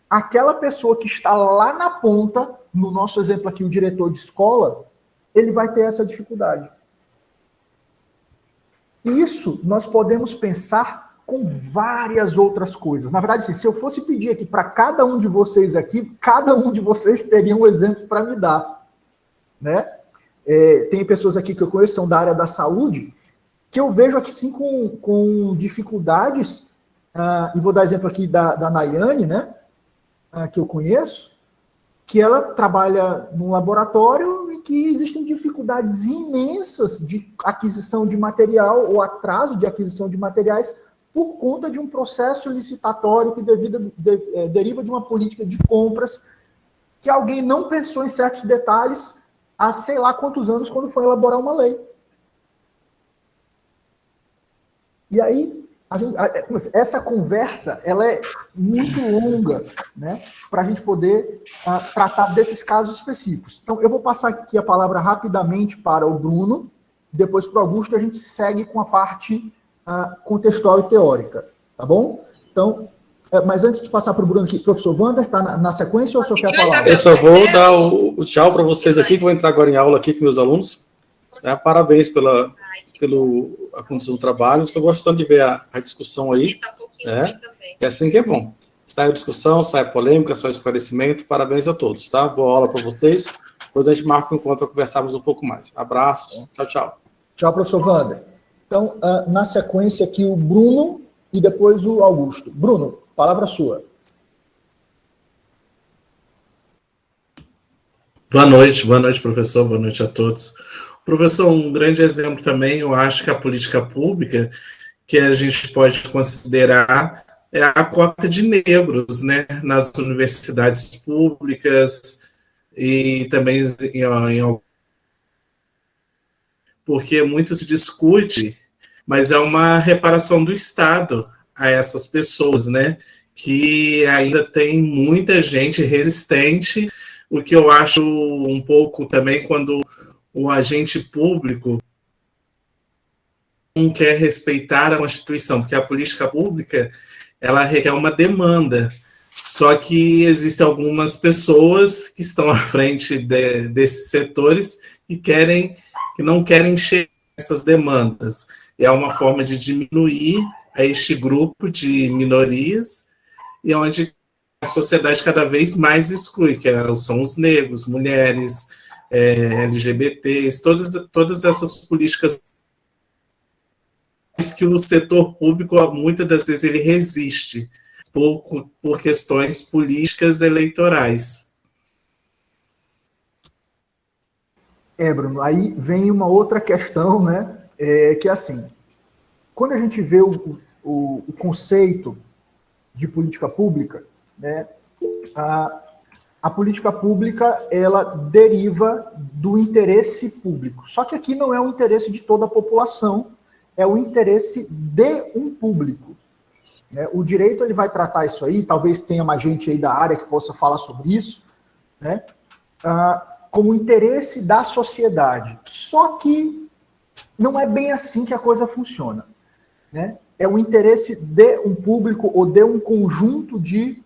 aquela pessoa que está lá na ponta, no nosso exemplo aqui, o diretor de escola, ele vai ter essa dificuldade. Isso nós podemos pensar com várias outras coisas. Na verdade, assim, se eu fosse pedir aqui para cada um de vocês aqui, cada um de vocês teria um exemplo para me dar, né? Tem pessoas aqui que eu conheço, são da área da saúde, que eu vejo aqui sim com dificuldades, e vou dar exemplo aqui da Nayane, né? Que eu conheço, que ela trabalha num laboratório e que existem dificuldades imensas de aquisição de material ou atraso de aquisição de materiais por conta de um processo licitatório que deriva de uma política de compras que alguém não pensou em certos detalhes há sei lá quantos anos quando foi elaborar uma lei. E aí, essa conversa ela é muito longa, né, para a gente poder tratar desses casos específicos. Então, eu vou passar aqui a palavra rapidamente para o Bruno, depois para o Augusto, e a gente segue com a parte contextual e teórica, tá bom? Então, mas antes de passar para o Bruno aqui, professor Wander, está na sequência ou só quer a palavra? Eu só vou dar o tchau para vocês aqui, que eu vou entrar agora em aula aqui com meus alunos. Parabéns pela condução do trabalho. Estou gostando de ver a discussão aí. É assim que é bom. Sai a discussão, sai a polêmica, sai o esclarecimento. Parabéns a todos, tá? Boa aula para vocês. Depois a gente marca um encontro para conversarmos um pouco mais. Abraços. Tchau, tchau. Tchau, professor Wander. Então, na sequência aqui, o Bruno e depois o Augusto. Bruno, palavra sua. Boa noite, professor. Boa noite a todos. Professor, um grande exemplo também, eu acho que a política pública que a gente pode considerar é a cota de negros, né, nas universidades públicas e também porque muito se discute, mas é uma reparação do Estado a essas pessoas, né, que ainda tem muita gente resistente, o que eu acho um pouco também quando o agente público não quer respeitar a Constituição, porque a política pública, ela requer uma demanda, só que existem algumas pessoas que estão à frente desses setores e que não querem enxergar essas demandas. É uma forma de diminuir a este grupo de minorias, e onde a sociedade cada vez mais exclui, que são os negros, mulheres, LGBTs, todas essas políticas que o setor público, muitas das vezes, ele resiste por questões políticas eleitorais. Bruno, aí vem uma outra questão, né, que é assim, quando a gente vê o conceito de política pública, né, a política pública, ela deriva do interesse público. Só que aqui não é o interesse de toda a população, é o interesse de um público. Né? O direito ele vai tratar isso aí, talvez tenha mais gente aí da área que possa falar sobre isso, né? Como interesse da sociedade. Só que não é bem assim que a coisa funciona. Né? É o interesse de um público ou de um conjunto de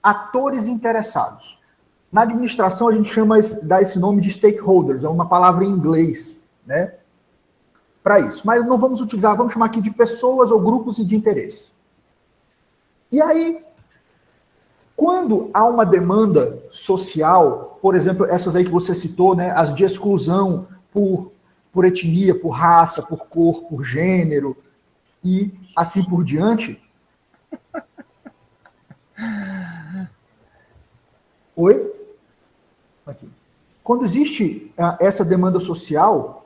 atores interessados. Na administração, a gente dá esse nome de stakeholders, é uma palavra em inglês, né, para isso. Mas não vamos utilizar, vamos chamar aqui de pessoas ou grupos de interesse. E aí, quando há uma demanda social, por exemplo, essas aí que você citou, né, as de exclusão por etnia, por raça, por cor, por gênero, e assim por diante... Oi? Aqui. Quando existe essa demanda social,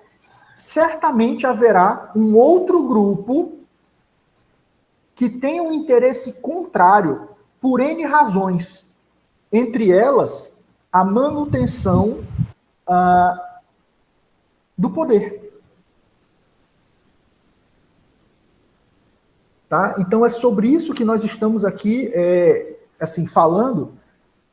certamente haverá um outro grupo que tem um interesse contrário por N razões. Entre elas, a manutenção do poder. Tá? Então, é sobre isso que nós estamos aqui assim, falando.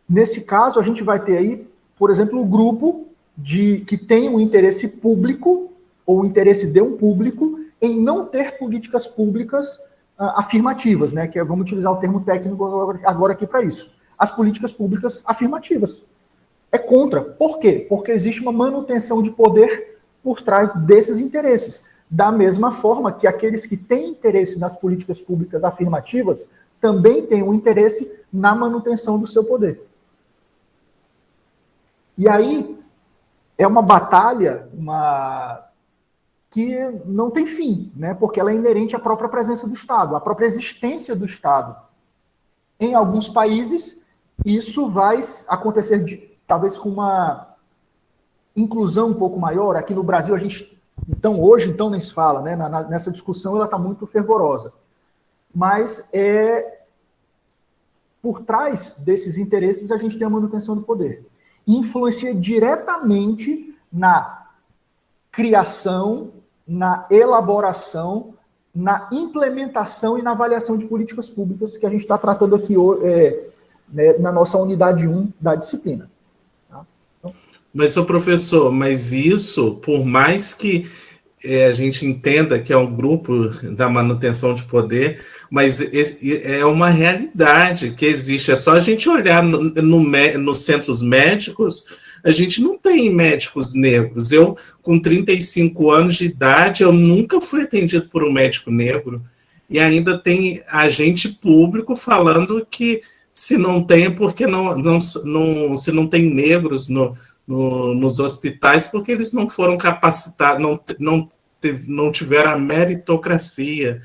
Nesse caso, a gente vai ter aí, por exemplo, um grupo que tem um interesse público, ou o interesse de um público, em não ter políticas públicas afirmativas, né? Que vamos utilizar o termo técnico agora aqui para isso. As políticas públicas afirmativas. É contra. Por quê? Porque existe uma manutenção de poder por trás desses interesses. da mesma forma que aqueles que têm interesse nas políticas públicas afirmativas também têm um interesse na manutenção do seu poder. E aí é uma batalha que não tem fim, né? Porque ela é inerente à própria presença do Estado, à própria existência do Estado. Em alguns países, isso vai acontecer talvez com uma inclusão um pouco maior. Aqui no Brasil, hoje nem se fala, né? Nessa discussão ela está muito fervorosa. Mas por trás desses interesses a gente tem a manutenção do poder. E influencia diretamente na criação, na elaboração, na implementação e na avaliação de políticas públicas que a gente está tratando aqui né, na nossa unidade 1 da disciplina. Tá? Então, mas, seu professor, isso, por mais que a gente entenda que é um grupo da manutenção de poder, mas é uma realidade que existe. É só a gente olhar nos centros médicos, a gente não tem médicos negros. Eu, com 35 anos de idade, eu nunca fui atendido por um médico negro. E ainda tem agente público falando que se não tem, porque se não tem negros nos hospitais, porque eles não foram capacitados, não tiveram a meritocracia.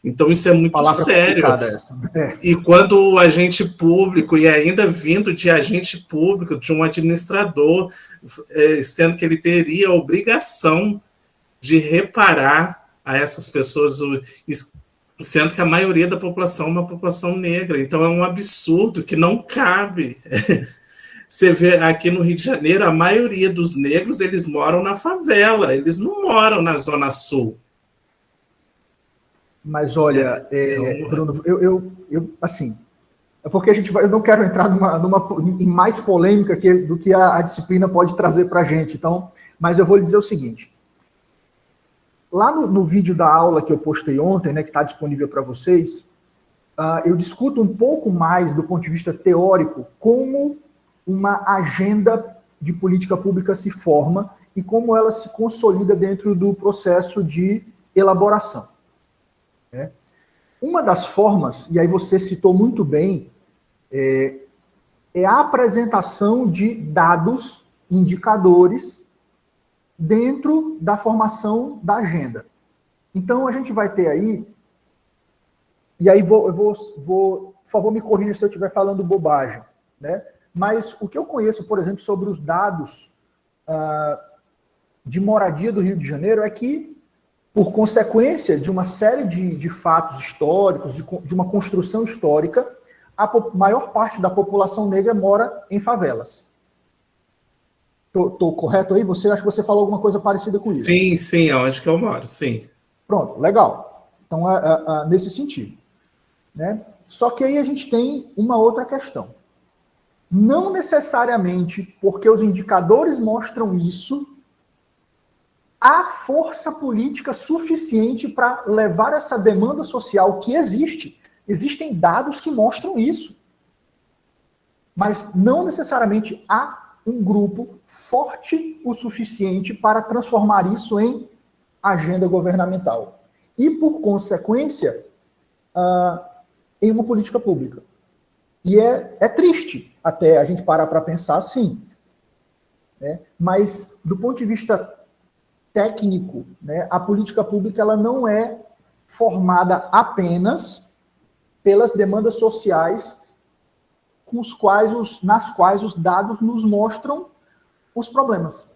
Então, isso é muito sério. E quando o agente público, e ainda vindo de agente público, de um administrador, sendo que ele teria a obrigação de reparar a essas pessoas, sendo que a maioria da população é uma população negra. Então, é um absurdo que não cabe. Você vê aqui no Rio de Janeiro, a maioria dos negros, eles moram na favela, eles não moram na Zona Sul. Mas olha, Bruno, assim, é porque eu não quero entrar em mais polêmica do que a disciplina pode trazer para a gente, então, mas eu vou lhe dizer o seguinte, lá no vídeo da aula que eu postei ontem, né, que está disponível para vocês, eu discuto um pouco mais do ponto de vista teórico como uma agenda de política pública se forma e como ela se consolida dentro do processo de elaboração. Uma das formas, e aí você citou muito bem, é a apresentação de dados, indicadores, dentro da formação da agenda. Então, a gente vai ter aí, e aí por favor, me corrija se eu estiver falando bobagem, né? Mas o que eu conheço, por exemplo, sobre os dados de moradia do Rio de Janeiro é que, por consequência de uma série de fatos históricos, de uma construção histórica, a maior parte da população negra mora em favelas. Estou correto aí? Acho que você falou alguma coisa parecida com isso. Sim, aonde que eu moro, sim. Pronto, legal. Então, nesse sentido. Né? Só que aí a gente tem uma outra questão. Não necessariamente porque os indicadores mostram isso, há força política suficiente para levar essa demanda social que existe. Existem dados que mostram isso. Mas não necessariamente há um grupo forte o suficiente para transformar isso em agenda governamental. E, por consequência, em uma política pública. E é triste até a gente parar para pensar assim. Né? Mas, do ponto de vista técnico, né, a política pública ela não é formada apenas pelas demandas sociais nas quais os dados nos mostram os problemas.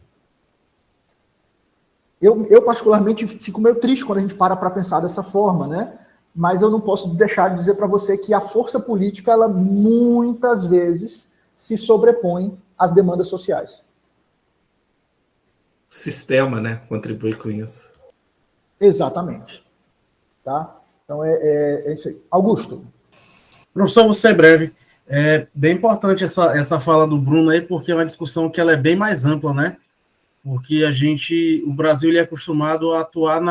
Eu particularmente, fico meio triste quando a gente para pensar dessa forma, né? Mas eu não posso deixar de dizer para você que a força política, ela muitas vezes se sobrepõe às demandas sociais. O sistema, né, contribui com isso. Exatamente. Tá? Então, é isso aí. Augusto. Professor, vou ser breve. É bem importante essa fala do Bruno aí, porque é uma discussão que ela é bem mais ampla, né? Porque o Brasil ele é acostumado a atuar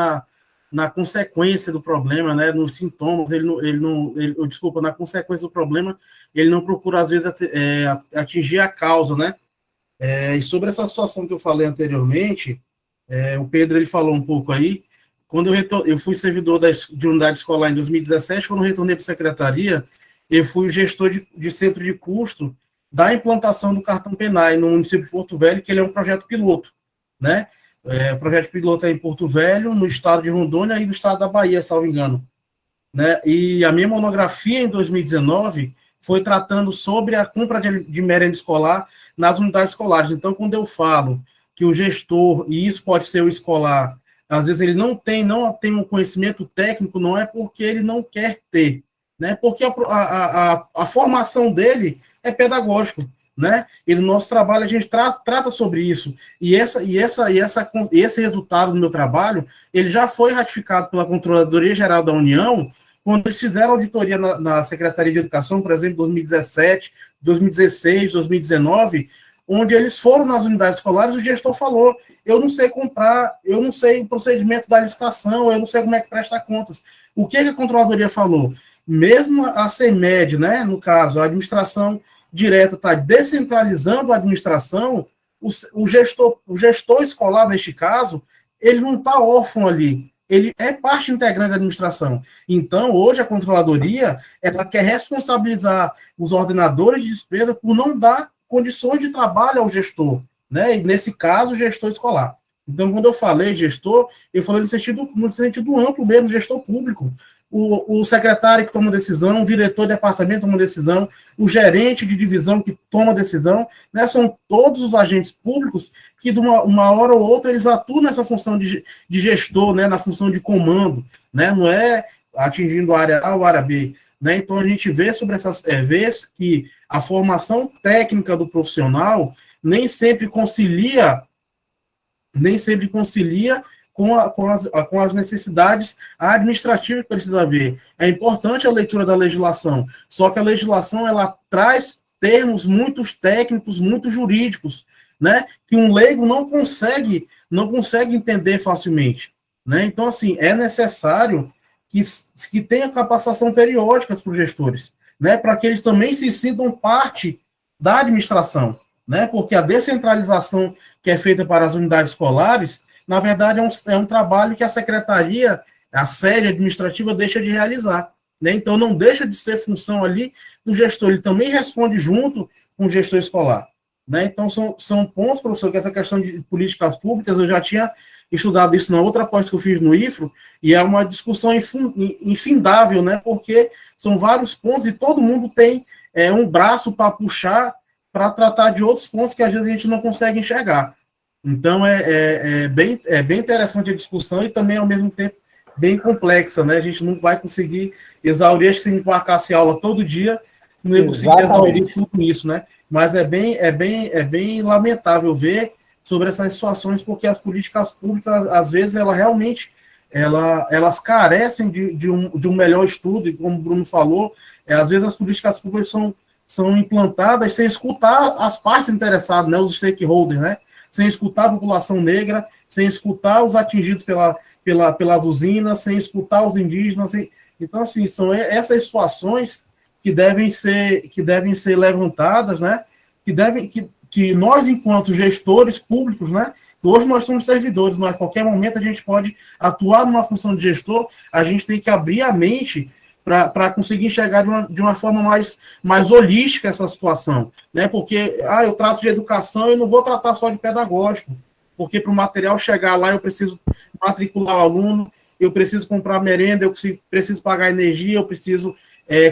na consequência do problema, né? Nos sintomas, na consequência do problema, ele não procura, às vezes, atingir a causa, né? E sobre essa situação que eu falei anteriormente, o Pedro ele falou um pouco aí, Quando eu fui servidor de unidade escolar em 2017, quando eu retornei para a secretaria, eu fui gestor de centro de custo da implantação do cartão PENAE no município de Porto Velho, que ele é um projeto piloto, né? O projeto piloto é em Porto Velho, no estado de Rondônia e no estado da Bahia, salvo engano, né? E a minha monografia em 2019 foi tratando sobre a compra de merenda escolar nas unidades escolares. Então, quando eu falo que o gestor, e isso pode ser o escolar, às vezes ele não tem um conhecimento técnico, não é porque ele não quer ter, né? Porque a formação dele é pedagógico, né? E no nosso trabalho a gente trata sobre isso. E esse resultado do meu trabalho, ele já foi ratificado pela Controladoria Geral da União, quando eles fizeram auditoria na Secretaria de Educação, por exemplo, 2017, 2016, 2019, onde eles foram nas unidades escolares, o gestor falou: eu não sei comprar, eu não sei o procedimento da licitação, eu não sei como é que presta contas. O que a Controladoria falou? Mesmo a CEMED, né, no caso, a administração direta está descentralizando a administração, o gestor escolar, neste caso, ele não está órfão ali, ele é parte integrante da administração. Então, hoje, a Controladoria, ela quer responsabilizar os ordenadores de despesa por não dar condições de trabalho ao gestor, né? E, nesse caso, o gestor escolar. Então, quando eu falei gestor, eu falei no sentido amplo mesmo, gestor público. O secretário que toma decisão, o diretor de departamento toma decisão, o gerente de divisão que toma decisão, né? São todos os agentes públicos que, de uma hora ou outra, eles atuam nessa função de gestor, né? Na função de comando, né? Não é atingindo a área A ou a área B, né? Então, a gente vê sobre essas vezes que a formação técnica do profissional nem sempre concilia com as necessidades administrativas que precisa haver. É importante a leitura da legislação, só que a legislação ela traz termos muito técnicos, muito jurídicos, né, que um leigo não consegue entender facilmente, né? Então, assim, é necessário que tenha capacitação periódica para os gestores, né, para que eles também se sintam parte da administração, né, porque a descentralização que é feita para as unidades escolares, na verdade, é um trabalho que a secretaria, a sede administrativa, deixa de realizar, né? Então, não deixa de ser função ali do gestor, ele também responde junto com o gestor escolar, né? Então, são pontos, professor, que essa questão de políticas públicas, eu já tinha estudado isso na outra pós que eu fiz no IFRO, e é uma discussão infindável, né? Porque são vários pontos e todo mundo tem um braço para puxar para tratar de outros pontos que às vezes a gente não consegue enxergar. Então, é bem interessante a discussão e também, ao mesmo tempo, bem complexa, né? A gente não vai conseguir exaurir, se embarcasse aula todo dia, não ia conseguir exaurir tudo isso, né? Mas é bem lamentável ver sobre essas situações, porque as políticas públicas, às vezes, elas carecem de um melhor estudo, e como o Bruno falou, às vezes as políticas públicas são implantadas sem escutar as partes interessadas, né? Os stakeholders, né? Sem escutar a população negra, sem escutar os atingidos pelas usinas, sem escutar os indígenas. Então, assim, são essas situações que devem ser levantadas, né? Que nós, enquanto gestores públicos, né? Hoje nós somos servidores, mas a qualquer momento a gente pode atuar numa função de gestor, a gente tem que abrir a mente para conseguir enxergar de uma forma mais holística essa situação, né? Porque eu trato de educação e não vou tratar só de pedagógico, porque para o material chegar lá eu preciso matricular o aluno, eu preciso comprar merenda, eu preciso pagar energia, eu preciso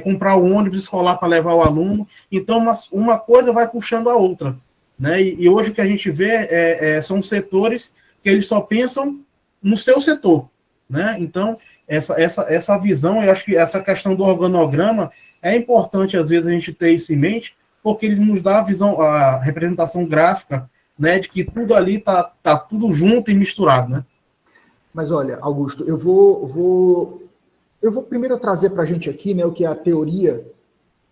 comprar o ônibus escolar para levar o aluno. Então, uma coisa vai puxando a outra, né? E hoje o que a gente vê são setores que eles só pensam no seu setor, né? Então, essa visão, eu acho que essa questão do organograma é importante, às vezes, a gente ter isso em mente, porque ele nos dá a representação gráfica, né, de que tudo ali tá tudo junto e misturado, né? Mas olha, Augusto, eu vou primeiro trazer para a gente aqui, né, o que é a teoria,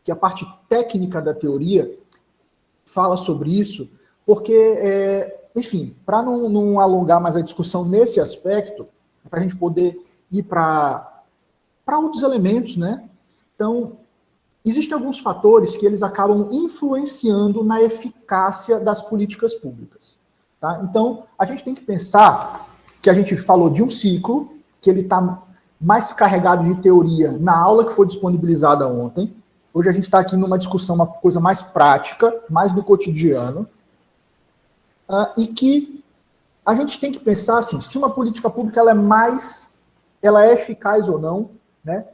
que a parte técnica da teoria fala sobre isso, porque, enfim, para não alongar mais a discussão nesse aspecto, para a gente poder ir para outros elementos, né? Então, existem alguns fatores que eles acabam influenciando na eficácia das políticas públicas, tá? Então, a gente tem que pensar que a gente falou de um ciclo, que ele está mais carregado de teoria na aula que foi disponibilizada ontem. Hoje a gente está aqui numa discussão, uma coisa mais prática, mais do cotidiano, e que a gente tem que pensar assim, se uma política pública ela é eficaz ou não, né?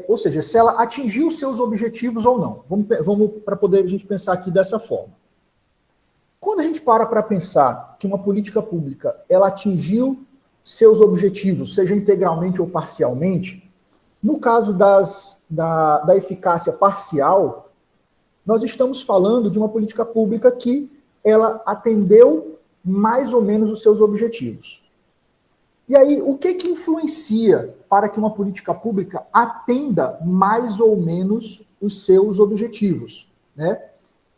Ou seja, se ela atingiu seus objetivos ou não. Vamos para poder a gente pensar aqui dessa forma. Quando a gente para pensar que uma política pública ela atingiu seus objetivos, seja integralmente ou parcialmente, no caso da eficácia parcial, nós estamos falando de uma política pública que ela atendeu mais ou menos os seus objetivos. E aí, o que influencia para que uma política pública atenda mais ou menos os seus objetivos, né?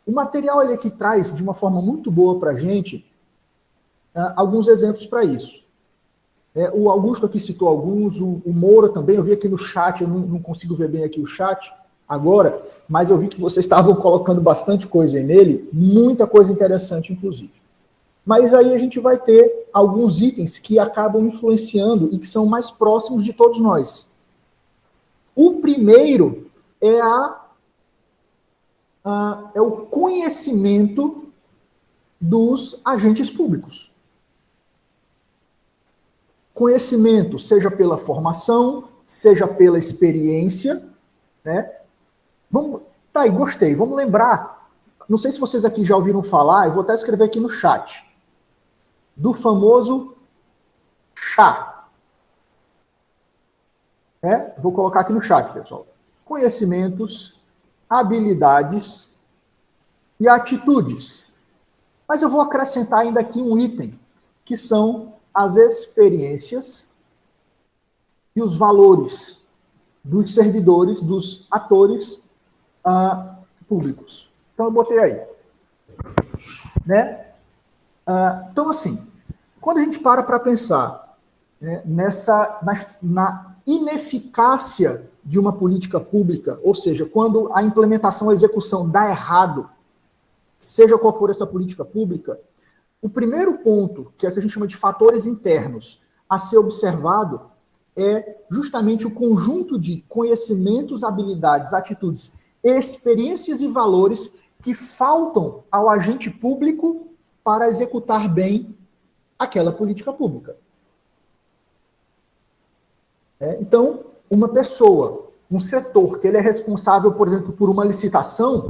O material ele aqui traz, de uma forma muito boa para a gente, alguns exemplos para isso. O Augusto aqui citou alguns, o Moura também, eu vi aqui no chat, eu não consigo ver bem aqui o chat agora, mas eu vi que vocês estavam colocando bastante coisa aí nele, muita coisa interessante, inclusive. Mas aí a gente vai ter alguns itens que acabam influenciando e que são mais próximos de todos nós. O primeiro é o conhecimento dos agentes públicos. Conhecimento, seja pela formação, seja pela experiência, né? Tá aí, gostei. Vamos lembrar, não sei se vocês aqui já ouviram falar, eu vou até escrever aqui no chat, do famoso chá. Vou colocar aqui no chat, pessoal. Conhecimentos, habilidades e atitudes. Mas eu vou acrescentar ainda aqui um item, que são as experiências e os valores dos servidores, dos atores públicos. Então, eu botei aí. Né? Então, assim, quando a gente para pensar, né, na ineficácia de uma política pública, ou seja, quando a implementação, a execução dá errado, seja qual for essa política pública, o primeiro ponto, que é o que a gente chama de fatores internos, a ser observado, é justamente o conjunto de conhecimentos, habilidades, atitudes, experiências e valores que faltam ao agente público para executar bem aquela política pública. Então, uma pessoa, um setor que ele é responsável, por exemplo, por uma licitação,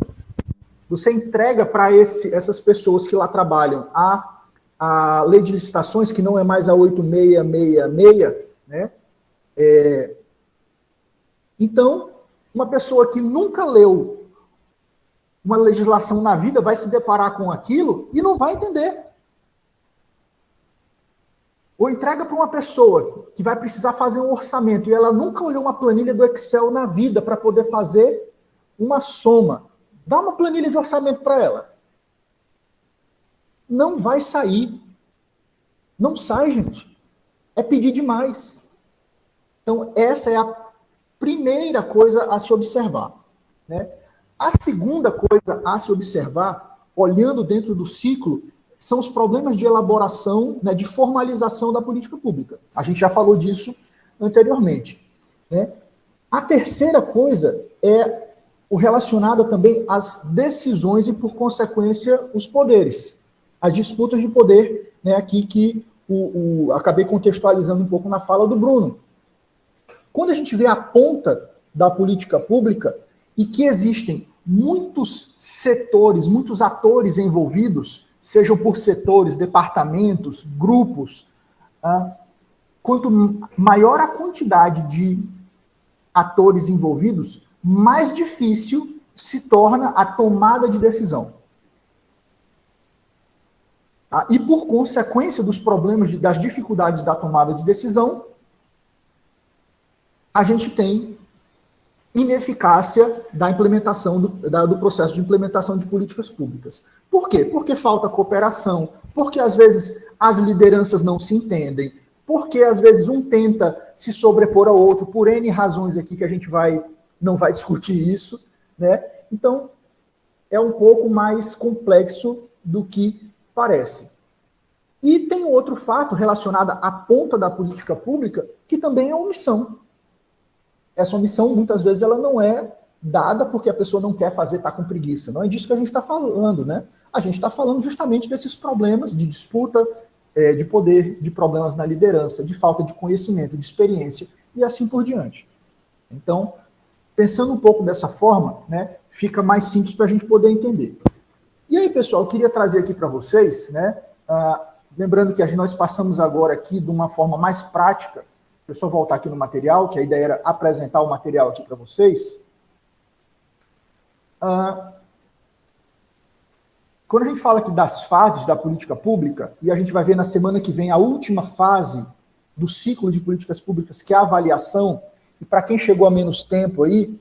você entrega para essas pessoas que lá trabalham a lei de licitações, que não é mais a 8666, né? Então, uma pessoa que nunca leu uma legislação na vida vai se deparar com aquilo e não vai entender. Ou entrega para uma pessoa que vai precisar fazer um orçamento e ela nunca olhou uma planilha do Excel na vida para poder fazer uma soma. Dá uma planilha de orçamento para ela. Não vai sair. Não sai, gente. É pedir demais. Então, essa é a primeira coisa a se observar, né? A segunda coisa a se observar, olhando dentro do ciclo, são os problemas de elaboração, né, de formalização da política pública. A gente já falou disso anteriormente, né? A terceira coisa é o relacionado também às decisões e, por consequência, os poderes. As disputas de poder, né, aqui que acabei contextualizando um pouco na fala do Bruno. Quando a gente vê a ponta da política pública e que existem muitos setores, muitos atores envolvidos, sejam por setores, departamentos, grupos, quanto maior a quantidade de atores envolvidos, mais difícil se torna a tomada de decisão. E por consequência dos problemas, das dificuldades da tomada de decisão, a gente tem ineficácia da implementação do processo de implementação de políticas públicas. Por quê? Porque falta cooperação, porque às vezes as lideranças não se entendem, porque às vezes um tenta se sobrepor ao outro, por N razões aqui que a gente não vai discutir isso, né? Então, é um pouco mais complexo do que parece. E tem outro fato relacionado à ponta da política pública, que também é omissão. Essa omissão, muitas vezes, ela não é dada porque a pessoa não quer fazer, está com preguiça. Não é disso que a gente está falando, né? A gente está falando justamente desses problemas de disputa de poder, de problemas na liderança, de falta de conhecimento, de experiência, e assim por diante. Então, pensando um pouco dessa forma, né, fica mais simples para a gente poder entender. E aí, pessoal, eu queria trazer aqui para vocês, né, lembrando que nós passamos agora aqui de uma forma mais prática. Deixa eu só voltar aqui no material, que a ideia era apresentar o material aqui para vocês. Quando a gente fala aqui das fases da política pública, e a gente vai ver na semana que vem a última fase do ciclo de políticas públicas, que é a avaliação, e para quem chegou a menos tempo aí,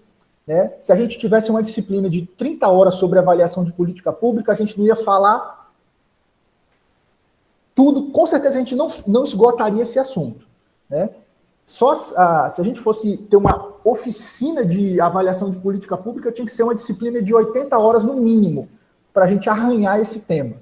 né, se a gente tivesse uma disciplina de 30 horas sobre avaliação de política pública, a gente não ia falar tudo, com certeza a gente não esgotaria esse assunto, né? Só se a gente fosse ter uma oficina de avaliação de política pública, tinha que ser uma disciplina de 80 horas no mínimo, para a gente arranhar esse tema.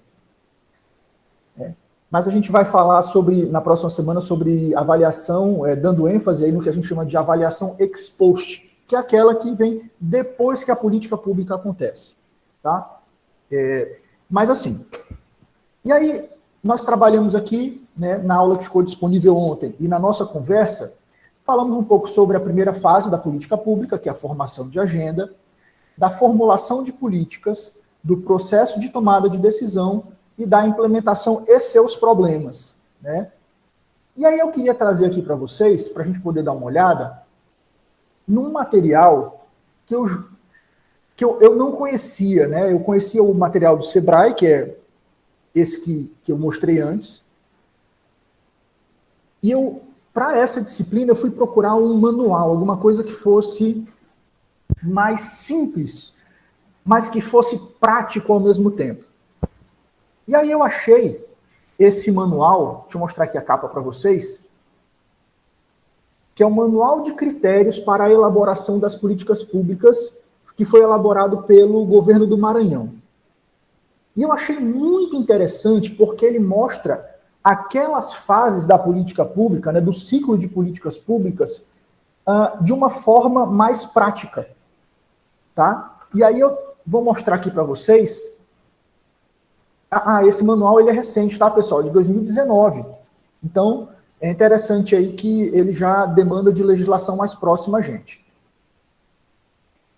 Mas a gente vai falar na próxima semana sobre avaliação, dando ênfase aí no que a gente chama de avaliação ex post, que é aquela que vem depois que a política pública acontece. Tá? Mas assim, e aí nós trabalhamos aqui, né, na aula que ficou disponível ontem, e na nossa conversa, falamos um pouco sobre a primeira fase da política pública, que é a formação de agenda, da formulação de políticas, do processo de tomada de decisão e da implementação e seus problemas, né? E aí eu queria trazer aqui para vocês, para a gente poder dar uma olhada, num material que eu não conhecia, né? Eu conhecia o material do Sebrae, que é esse que eu mostrei antes, e para essa disciplina, eu fui procurar um manual, alguma coisa que fosse mais simples, mas que fosse prático ao mesmo tempo. E aí eu achei esse manual, deixa eu mostrar aqui a capa para vocês, que é o Manual de Critérios para a Elaboração das Políticas Públicas, que foi elaborado pelo governo do Maranhão. E eu achei muito interessante porque ele mostra aquelas fases da política pública, né, do ciclo de políticas públicas, de uma forma mais prática. Tá? E aí eu vou mostrar aqui para vocês. Esse manual ele é recente, tá, pessoal? De 2019. Então, é interessante aí que ele já demanda de legislação mais próxima a gente.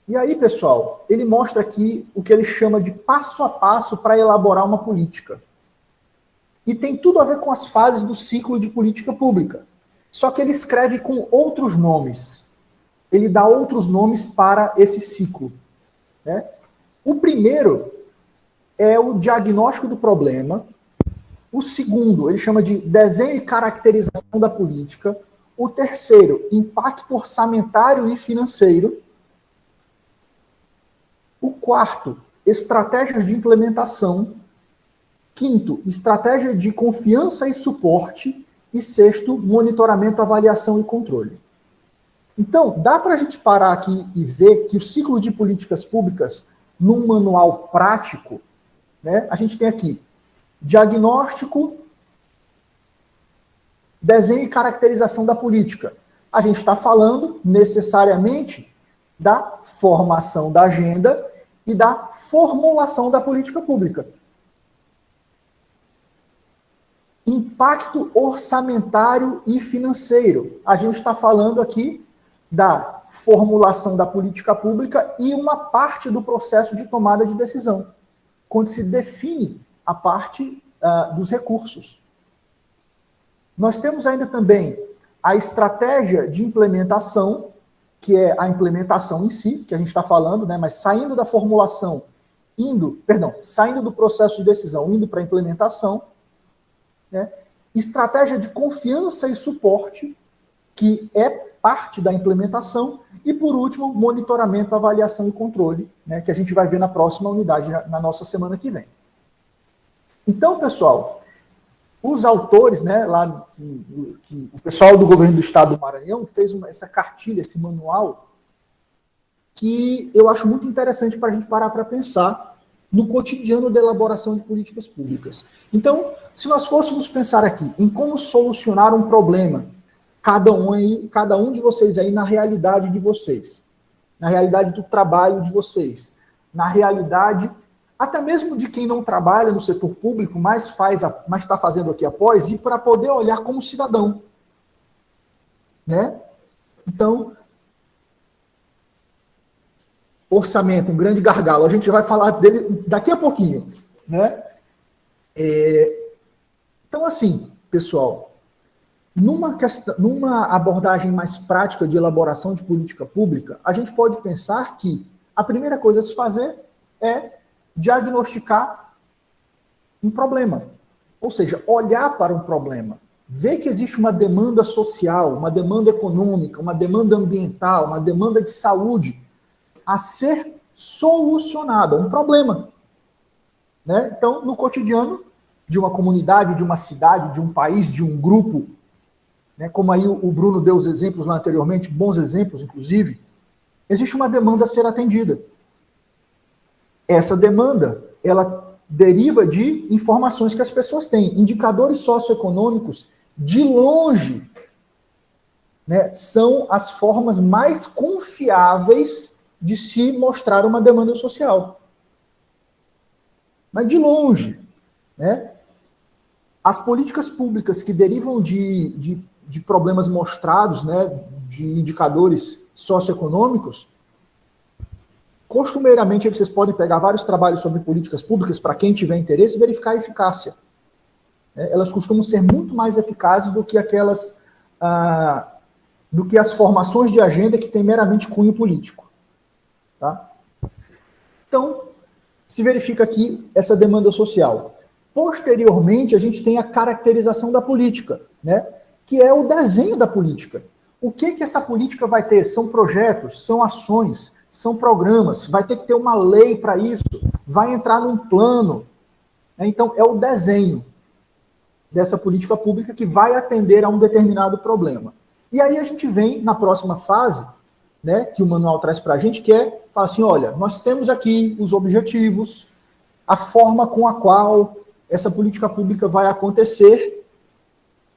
E aí, pessoal, ele mostra aqui o que ele chama de passo a passo para elaborar uma política. E tem tudo a ver com as fases do ciclo de política pública. Só que ele escreve com outros nomes. Ele dá outros nomes para esse ciclo, né? O primeiro é o diagnóstico do problema. O segundo, ele chama de desenho e caracterização da política. O terceiro, impacto orçamentário e financeiro. O quarto, estratégias de implementação. Quinto, estratégia de confiança e suporte. E sexto, monitoramento, avaliação e controle. Então, dá para a gente parar aqui e ver que o ciclo de políticas públicas, num manual prático, né, a gente tem aqui diagnóstico, desenho e caracterização da política. A gente está falando necessariamente da formação da agenda e da formulação da política pública. Impacto orçamentário e financeiro. A gente está falando aqui da formulação da política pública e uma parte do processo de tomada de decisão, quando se define a parte dos recursos. Nós temos ainda também a estratégia de implementação, que é a implementação em si, que a gente está falando, né, mas saindo da formulação, saindo do processo de decisão, indo para a implementação, né? Estratégia de confiança e suporte, que é parte da implementação, e por último, monitoramento, avaliação e controle, né, que a gente vai ver na próxima unidade, na nossa semana que vem. Então, pessoal, os autores, né, lá, o pessoal do governo do estado do Maranhão fez essa cartilha, esse manual, que eu acho muito interessante para a gente parar para pensar no cotidiano da elaboração de políticas públicas. Então, se nós fôssemos pensar aqui em como solucionar um problema, cada um de vocês aí na realidade de vocês, na realidade do trabalho de vocês, na realidade até mesmo de quem não trabalha no setor público, mas está fazendo aqui após, e para poder olhar como cidadão. Né? Então, orçamento, um grande gargalo, a gente vai falar dele daqui a pouquinho. Né? Então, assim, pessoal, numa abordagem mais prática de elaboração de política pública, a gente pode pensar que a primeira coisa a se fazer é diagnosticar um problema. Ou seja, olhar para um problema, ver que existe uma demanda social, uma demanda econômica, uma demanda ambiental, uma demanda de saúde a ser solucionada, um problema. Né? Então, no cotidiano de uma comunidade, de uma cidade, de um país, de um grupo, né, como aí o Bruno deu os exemplos lá anteriormente, bons exemplos, inclusive, existe uma demanda a ser atendida. Essa demanda, ela deriva de informações que as pessoas têm. Indicadores socioeconômicos, de longe, né, são as formas mais confiáveis de se mostrar uma demanda social. Mas de longe, né, as políticas públicas que derivam de problemas mostrados, né, de indicadores socioeconômicos, costumeiramente vocês podem pegar vários trabalhos sobre políticas públicas para quem tiver interesse e verificar a eficácia. Elas costumam ser muito mais eficazes do que do que as formações de agenda que têm meramente cunho político. Tá? Então, se verifica aqui essa demanda social. Posteriormente, a gente tem a caracterização da política, né? Que é o desenho da política. O que essa política vai ter? São projetos, são ações, são programas, vai ter que ter uma lei para isso, vai entrar num plano. Então, é o desenho dessa política pública que vai atender a um determinado problema. E aí a gente vem na próxima fase, né, que o manual traz para a gente, que é, falar assim, olha, nós temos aqui os objetivos, a forma com a qual essa política pública vai acontecer,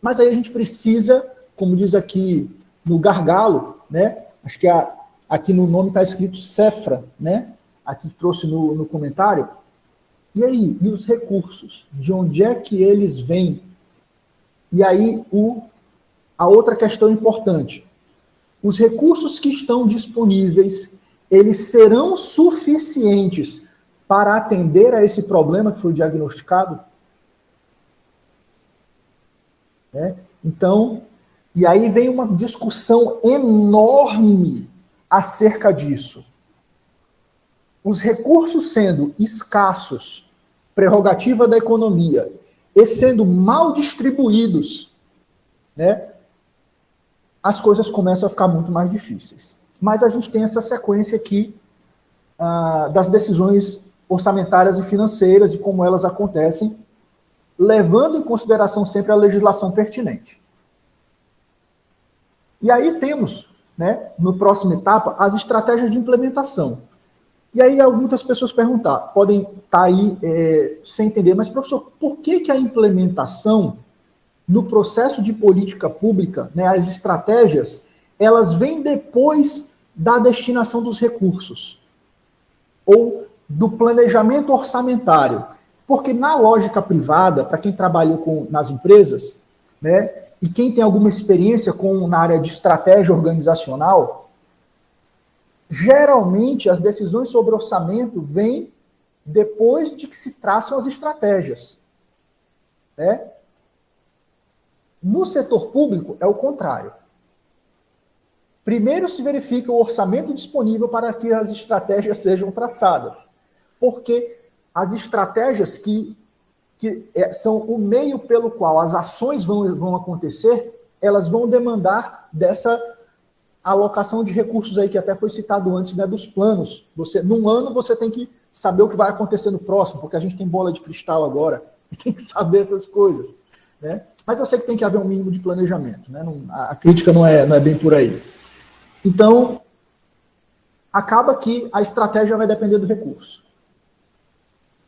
mas aí a gente precisa, como diz aqui no gargalo, né, acho que aqui no nome está escrito Cefra, né, aqui trouxe no comentário, e aí, e os recursos? De onde é que eles vêm? E aí, a outra questão importante, os recursos que estão disponíveis, eles serão suficientes para atender a esse problema que foi diagnosticado? Então, e aí vem uma discussão enorme acerca disso. Os recursos sendo escassos, prerrogativa da economia, e sendo mal distribuídos, né, as coisas começam a ficar muito mais difíceis. Mas a gente tem essa sequência aqui das decisões orçamentárias e financeiras e como elas acontecem, levando em consideração sempre a legislação pertinente. E aí temos, né, no próxima etapa, as estratégias de implementação. E aí muitas pessoas podem estar aí sem entender, mas professor, por que a implementação no processo de política pública, né, as estratégias, elas vêm depois da destinação dos recursos? Ou do planejamento orçamentário? Porque na lógica privada, para quem trabalhou nas empresas, né, e quem tem alguma experiência na área de estratégia organizacional, geralmente as decisões sobre orçamento vêm depois de que se traçam as estratégias. Né? No setor público é o contrário. Primeiro se verifica o orçamento disponível para que as estratégias sejam traçadas. Porque as estratégias que são o meio pelo qual as ações vão acontecer, elas vão demandar dessa alocação de recursos aí que até foi citado antes, né, dos planos. Num ano você tem que saber o que vai acontecer no próximo, porque a gente tem bola de cristal agora e tem que saber essas coisas. Né? Mas eu sei que tem que haver um mínimo de planejamento. Né? A crítica não é bem por aí. Então, acaba que a estratégia vai depender do recurso.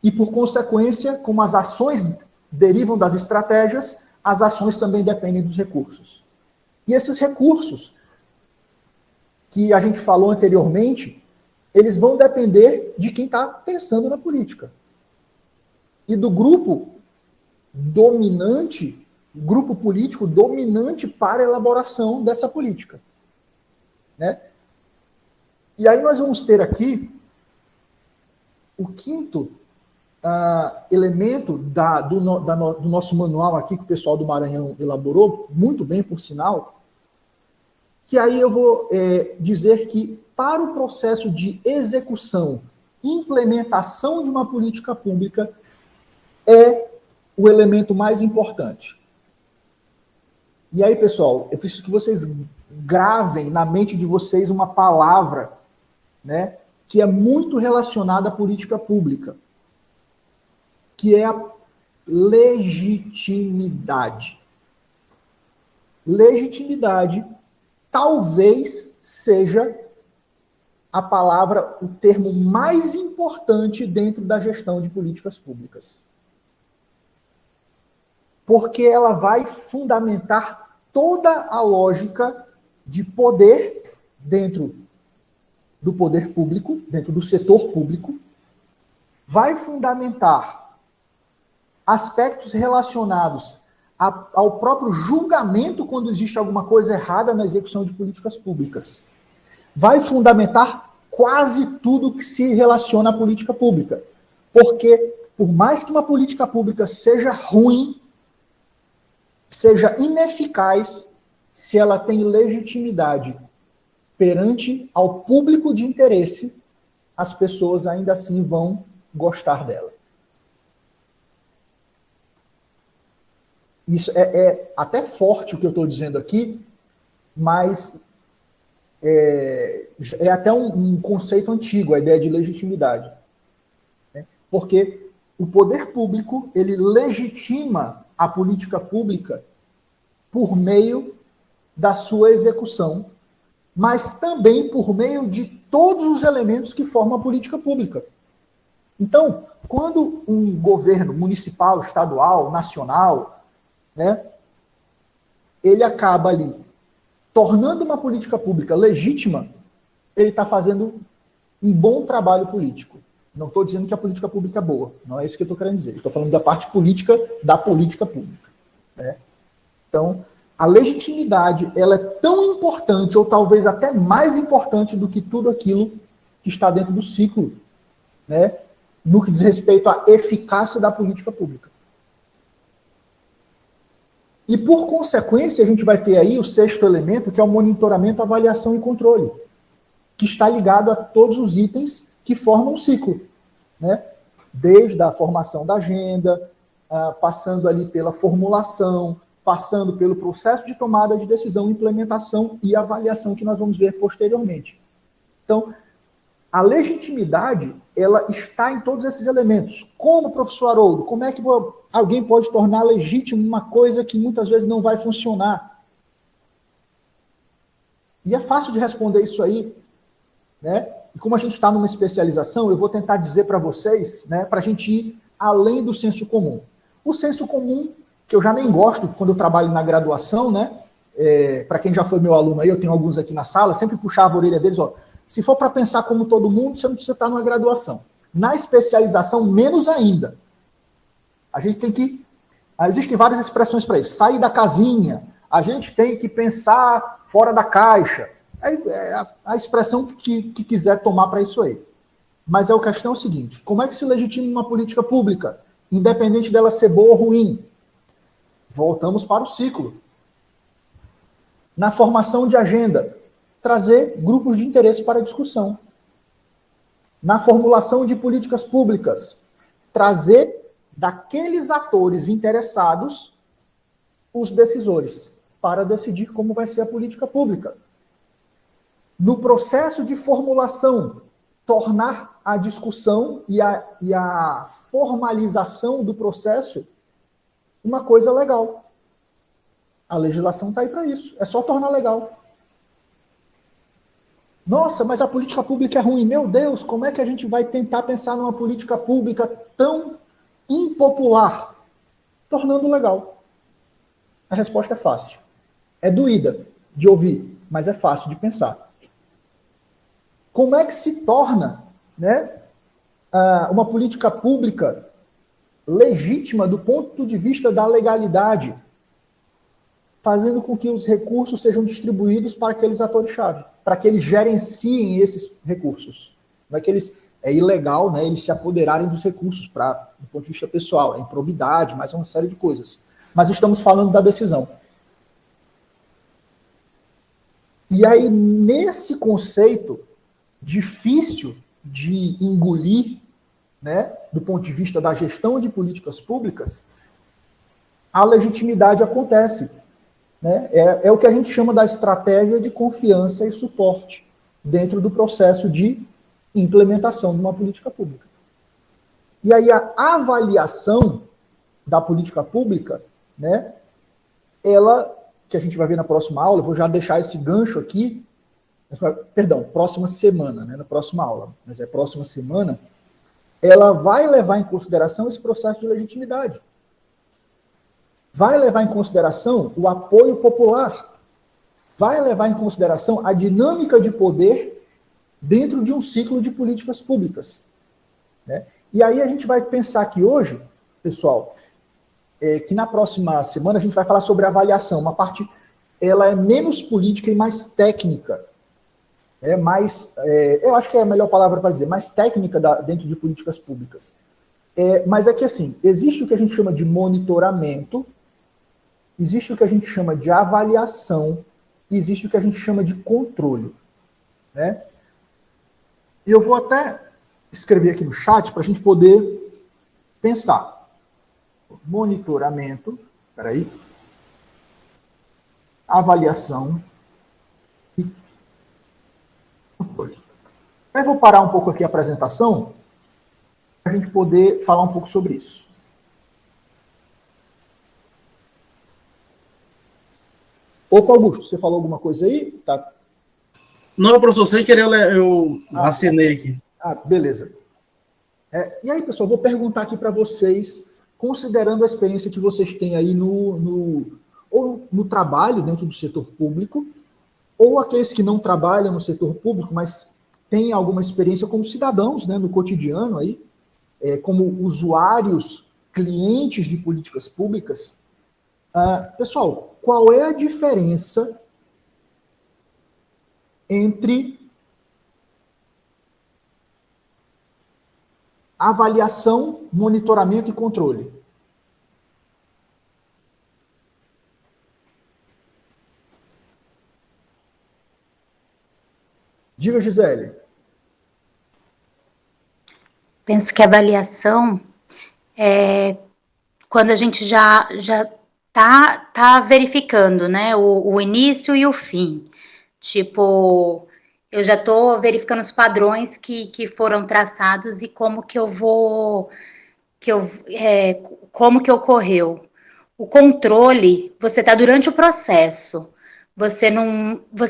E, por consequência, como as ações derivam das estratégias, as ações também dependem dos recursos. E esses recursos, que a gente falou anteriormente, eles vão depender de quem está pensando na política. E do grupo dominante, grupo político dominante para a elaboração dessa política. Né? E aí nós vamos ter aqui o quinto elemento do nosso manual aqui, que o pessoal do Maranhão elaborou, muito bem, por sinal, que aí eu vou dizer que para o processo de execução e implementação de uma política pública é o elemento mais importante. E aí, pessoal, eu preciso que vocês gravem na mente de vocês uma palavra, né, que é muito relacionada à política pública, que é a legitimidade. Legitimidade talvez seja a palavra, o termo mais importante dentro da gestão de políticas públicas. Porque ela vai fundamentar toda a lógica de poder dentro do poder público, dentro do setor público, vai fundamentar aspectos relacionados ao próprio julgamento quando existe alguma coisa errada na execução de políticas públicas. Vai fundamentar quase tudo que se relaciona à política pública. Porque, por mais que uma política pública seja ruim, seja ineficaz, se ela tem legitimidade perante ao público de interesse, as pessoas ainda assim vão gostar dela. Isso é até forte o que eu estou dizendo aqui, mas é até um conceito antigo, a ideia de legitimidade. Né? Porque o poder público, ele legitima a política pública por meio da sua execução, mas também por meio de todos os elementos que formam a política pública. Então, quando um governo municipal, estadual, nacional, né, ele acaba ali tornando uma política pública legítima, ele está fazendo um bom trabalho político. Não estou dizendo que a política pública é boa, não é isso que eu estou querendo dizer. Estou falando da parte política da política pública. Né? Então, a legitimidade ela é tão importante, ou talvez até mais importante do que tudo aquilo que está dentro do ciclo, né, no que diz respeito à eficácia da política pública. E, por consequência, a gente vai ter aí o sexto elemento, que é o monitoramento, avaliação e controle, que está ligado a todos os itens que formam o ciclo, né? Desde a formação da agenda, passando ali pela formulação, passando pelo processo de tomada de decisão, implementação e avaliação, que nós vamos ver posteriormente. Então, a legitimidade, ela está em todos esses elementos. Como, professor Haroldo, como é que alguém pode tornar legítimo uma coisa que muitas vezes não vai funcionar? E é fácil de responder isso aí, né? E como a gente está numa especialização, eu vou tentar dizer para vocês, né, para a gente ir além do senso comum. O senso comum, que eu já nem gosto quando eu trabalho na graduação, né? Para quem já foi meu aluno aí, eu tenho alguns aqui na sala, sempre puxava a orelha deles, ó. Se for para pensar como todo mundo, você não precisa estar numa graduação. Na especialização, menos ainda. A gente tem que... Existem várias expressões para isso. Sair da casinha. A gente tem que pensar fora da caixa. É a expressão que quiser tomar para isso aí. Mas a questão é o seguinte. Como é que se legitima uma política pública? Independente dela ser boa ou ruim. Voltamos para o ciclo. Na formação de agenda, trazer grupos de interesse para a discussão. Na formulação de políticas públicas, trazer daqueles atores interessados os decisores, para decidir como vai ser a política pública. No processo de formulação, tornar a discussão e a formalização do processo uma coisa legal. A legislação está aí para isso, é só tornar legal. Nossa, mas a política pública é ruim. Meu Deus, como é que a gente vai tentar pensar numa política pública tão impopular, tornando legal? A resposta é fácil. É doída de ouvir, mas é fácil de pensar. Como é que se torna, né, uma política pública legítima do ponto de vista da legalidade, fazendo com que os recursos sejam distribuídos para aqueles atores-chave, para que eles gerenciem esses recursos? Não é que é ilegal, né, eles se apoderarem dos recursos do ponto de vista pessoal, é improbidade, mais uma série de coisas. Mas estamos falando da decisão. E aí, nesse conceito difícil de engolir, né, do ponto de vista da gestão de políticas públicas, a legitimidade acontece. Né? É o que a gente chama da estratégia de confiança e suporte dentro do processo de implementação de uma política pública. E aí a avaliação da política pública, né, ela, que a gente vai ver na próxima aula, eu vou já deixar esse gancho aqui, perdão, próxima semana, né, na próxima aula, mas é próxima semana, ela vai levar em consideração esse processo de legitimidade. Vai levar em consideração o apoio popular. Vai levar em consideração a dinâmica de poder dentro de um ciclo de políticas públicas. Né? E aí a gente vai pensar que hoje, pessoal, que na próxima semana a gente vai falar sobre avaliação. Uma parte, ela é menos política e mais técnica. Eu acho que é a melhor palavra para dizer, mais técnica dentro de políticas públicas. Mas é que assim, existe o que a gente chama de monitoramento, existe o que a gente chama de avaliação, e existe o que a gente chama de controle. Né? E eu vou até escrever aqui no chat para a gente poder pensar. Monitoramento, avaliação e controle. Eu vou parar um pouco aqui a apresentação para a gente poder falar um pouco sobre isso. Opa, Augusto, você falou alguma coisa aí? Tá. Não, professor, sem querer eu acenei aqui. Beleza. E aí, pessoal, vou perguntar aqui para vocês, considerando a experiência que vocês têm aí ou no trabalho dentro do setor público, ou aqueles que não trabalham no setor público, mas têm alguma experiência como cidadãos, né, no cotidiano aí, como usuários, clientes de políticas públicas. Pessoal, qual é a diferença entre avaliação, monitoramento e controle? Diga, Gisele. Penso que a avaliação é quando a gente já tá verificando, né, o início e o fim. Tipo, eu já estou verificando os padrões que foram traçados e como que eu vou, como que ocorreu. O controle, você está durante o processo. Você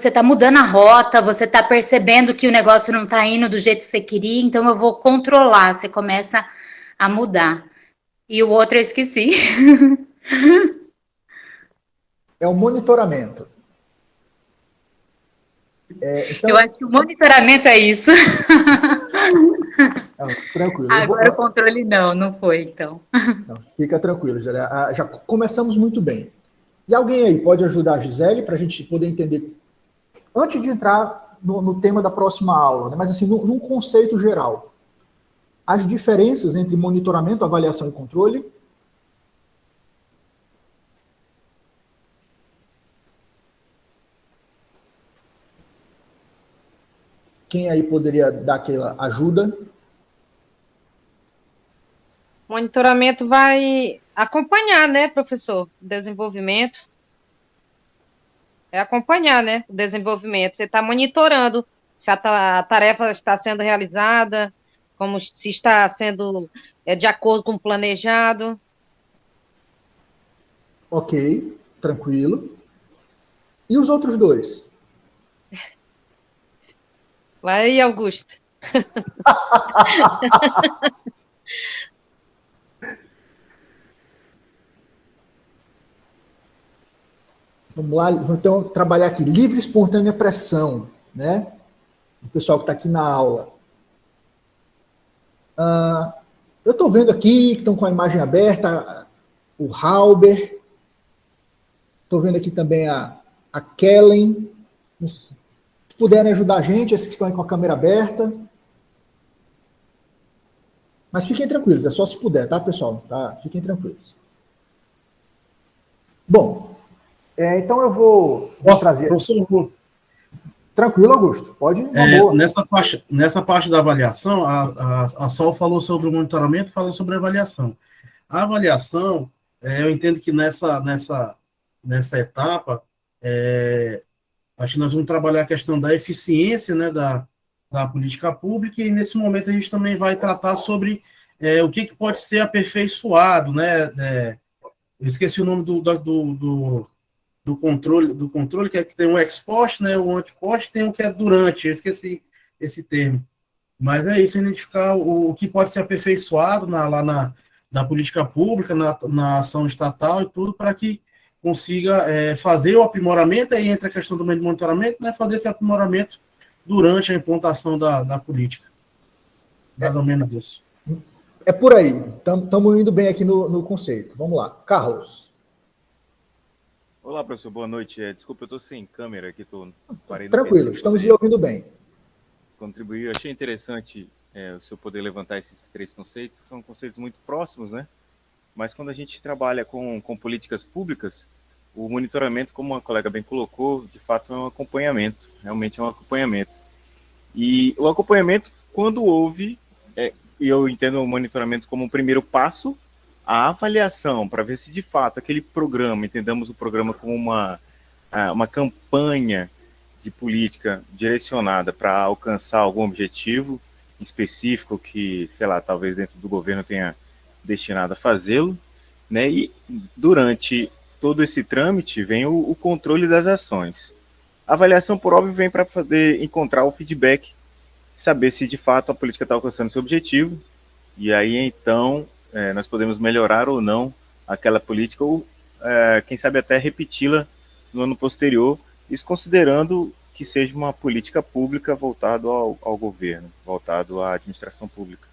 está mudando a rota, você está percebendo que o negócio não está indo do jeito que você queria, então eu vou controlar, você começa a mudar. E o outro eu esqueci. É o monitoramento. Então... Eu acho que o monitoramento é isso. Tranquilo. Agora o controle não foi, então. Não, fica tranquilo, Gisele. Já começamos muito bem. E alguém aí pode ajudar a Gisele para a gente poder entender, antes de entrar no tema da próxima aula, né, mas assim, num conceito geral, as diferenças entre monitoramento, avaliação e controle? Quem aí poderia dar aquela ajuda? Monitoramento vai acompanhar, né, professor, o desenvolvimento. É acompanhar, né, o desenvolvimento. Você está monitorando se a tarefa está sendo realizada, se está sendo de acordo com o planejado. Ok, tranquilo. E os outros dois? Vai aí, Augusto. Vamos lá, então trabalhar aqui, livre e espontânea pressão, né? O pessoal que está aqui na aula. Eu estou vendo aqui que estão com a imagem aberta, o Halber. Estou vendo aqui também a Kellen. Se puderem ajudar a gente, esses que estão aí com a câmera aberta. Mas fiquem tranquilos, é só se puder, tá, pessoal? Tá? Fiquem tranquilos. Bom, então eu vou trazer... Professor, Tranquilo, Augusto. Pode ir. Nessa parte da avaliação, a Sol falou sobre o monitoramento, falou sobre a avaliação. A avaliação, eu entendo que nessa etapa, acho que nós vamos trabalhar a questão da eficiência, né, da política pública, e nesse momento a gente também vai tratar sobre o que pode ser aperfeiçoado, né? Eu esqueci o nome do controle, que tem um ex-post, né, o ante-post, tem o que é durante, eu esqueci esse termo. Mas é isso, identificar o que pode ser aperfeiçoado na política pública, na ação estatal e tudo, para que consiga fazer o aprimoramento, aí entra a questão do monitoramento, né, fazer esse aprimoramento durante a implantação da política. Mais ou menos isso. É por aí, estamos indo bem aqui no conceito. Vamos lá, Carlos. Olá, professor, boa noite. Desculpa, eu estou sem câmera aqui, parei no Tranquilo, PC, estamos lhe ouvindo bem. Contribuir, eu achei interessante o senhor poder levantar esses 3 conceitos, que são conceitos muito próximos, né? Mas quando a gente trabalha com políticas públicas, o monitoramento, como a colega bem colocou, de fato é um acompanhamento, realmente é um acompanhamento. E o acompanhamento, quando houve, e eu entendo o monitoramento como um primeiro passo, a avaliação, para ver se de fato aquele programa, entendamos o programa como uma campanha de política direcionada para alcançar algum objetivo específico que, sei lá, talvez dentro do governo tenha destinado a fazê-lo, né? E durante todo esse trâmite vem o controle das ações. A avaliação, por óbvio, vem para poder encontrar o feedback, saber se de fato a política está alcançando seu objetivo, e aí então nós podemos melhorar ou não aquela política, ou quem sabe até repeti-la no ano posterior, isso considerando que seja uma política pública voltada ao governo, voltado à administração pública.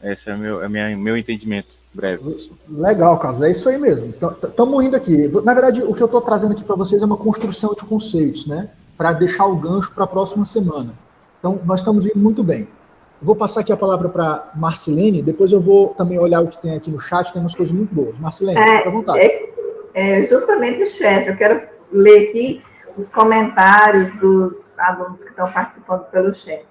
Esse é meu entendimento breve, professor. Legal, Carlos, é isso aí mesmo. Estamos indo aqui. Na verdade, o que eu estou trazendo aqui para vocês é uma construção de conceitos, né? Para deixar o gancho para a próxima semana. Então, nós estamos indo muito bem. Eu vou passar aqui a palavra para Marcilene, depois eu vou também olhar o que tem aqui no chat, tem umas coisas muito boas. Marcilene, fica à vontade. Justamente o chat, eu quero ler aqui os comentários dos alunos que estão participando pelo chat.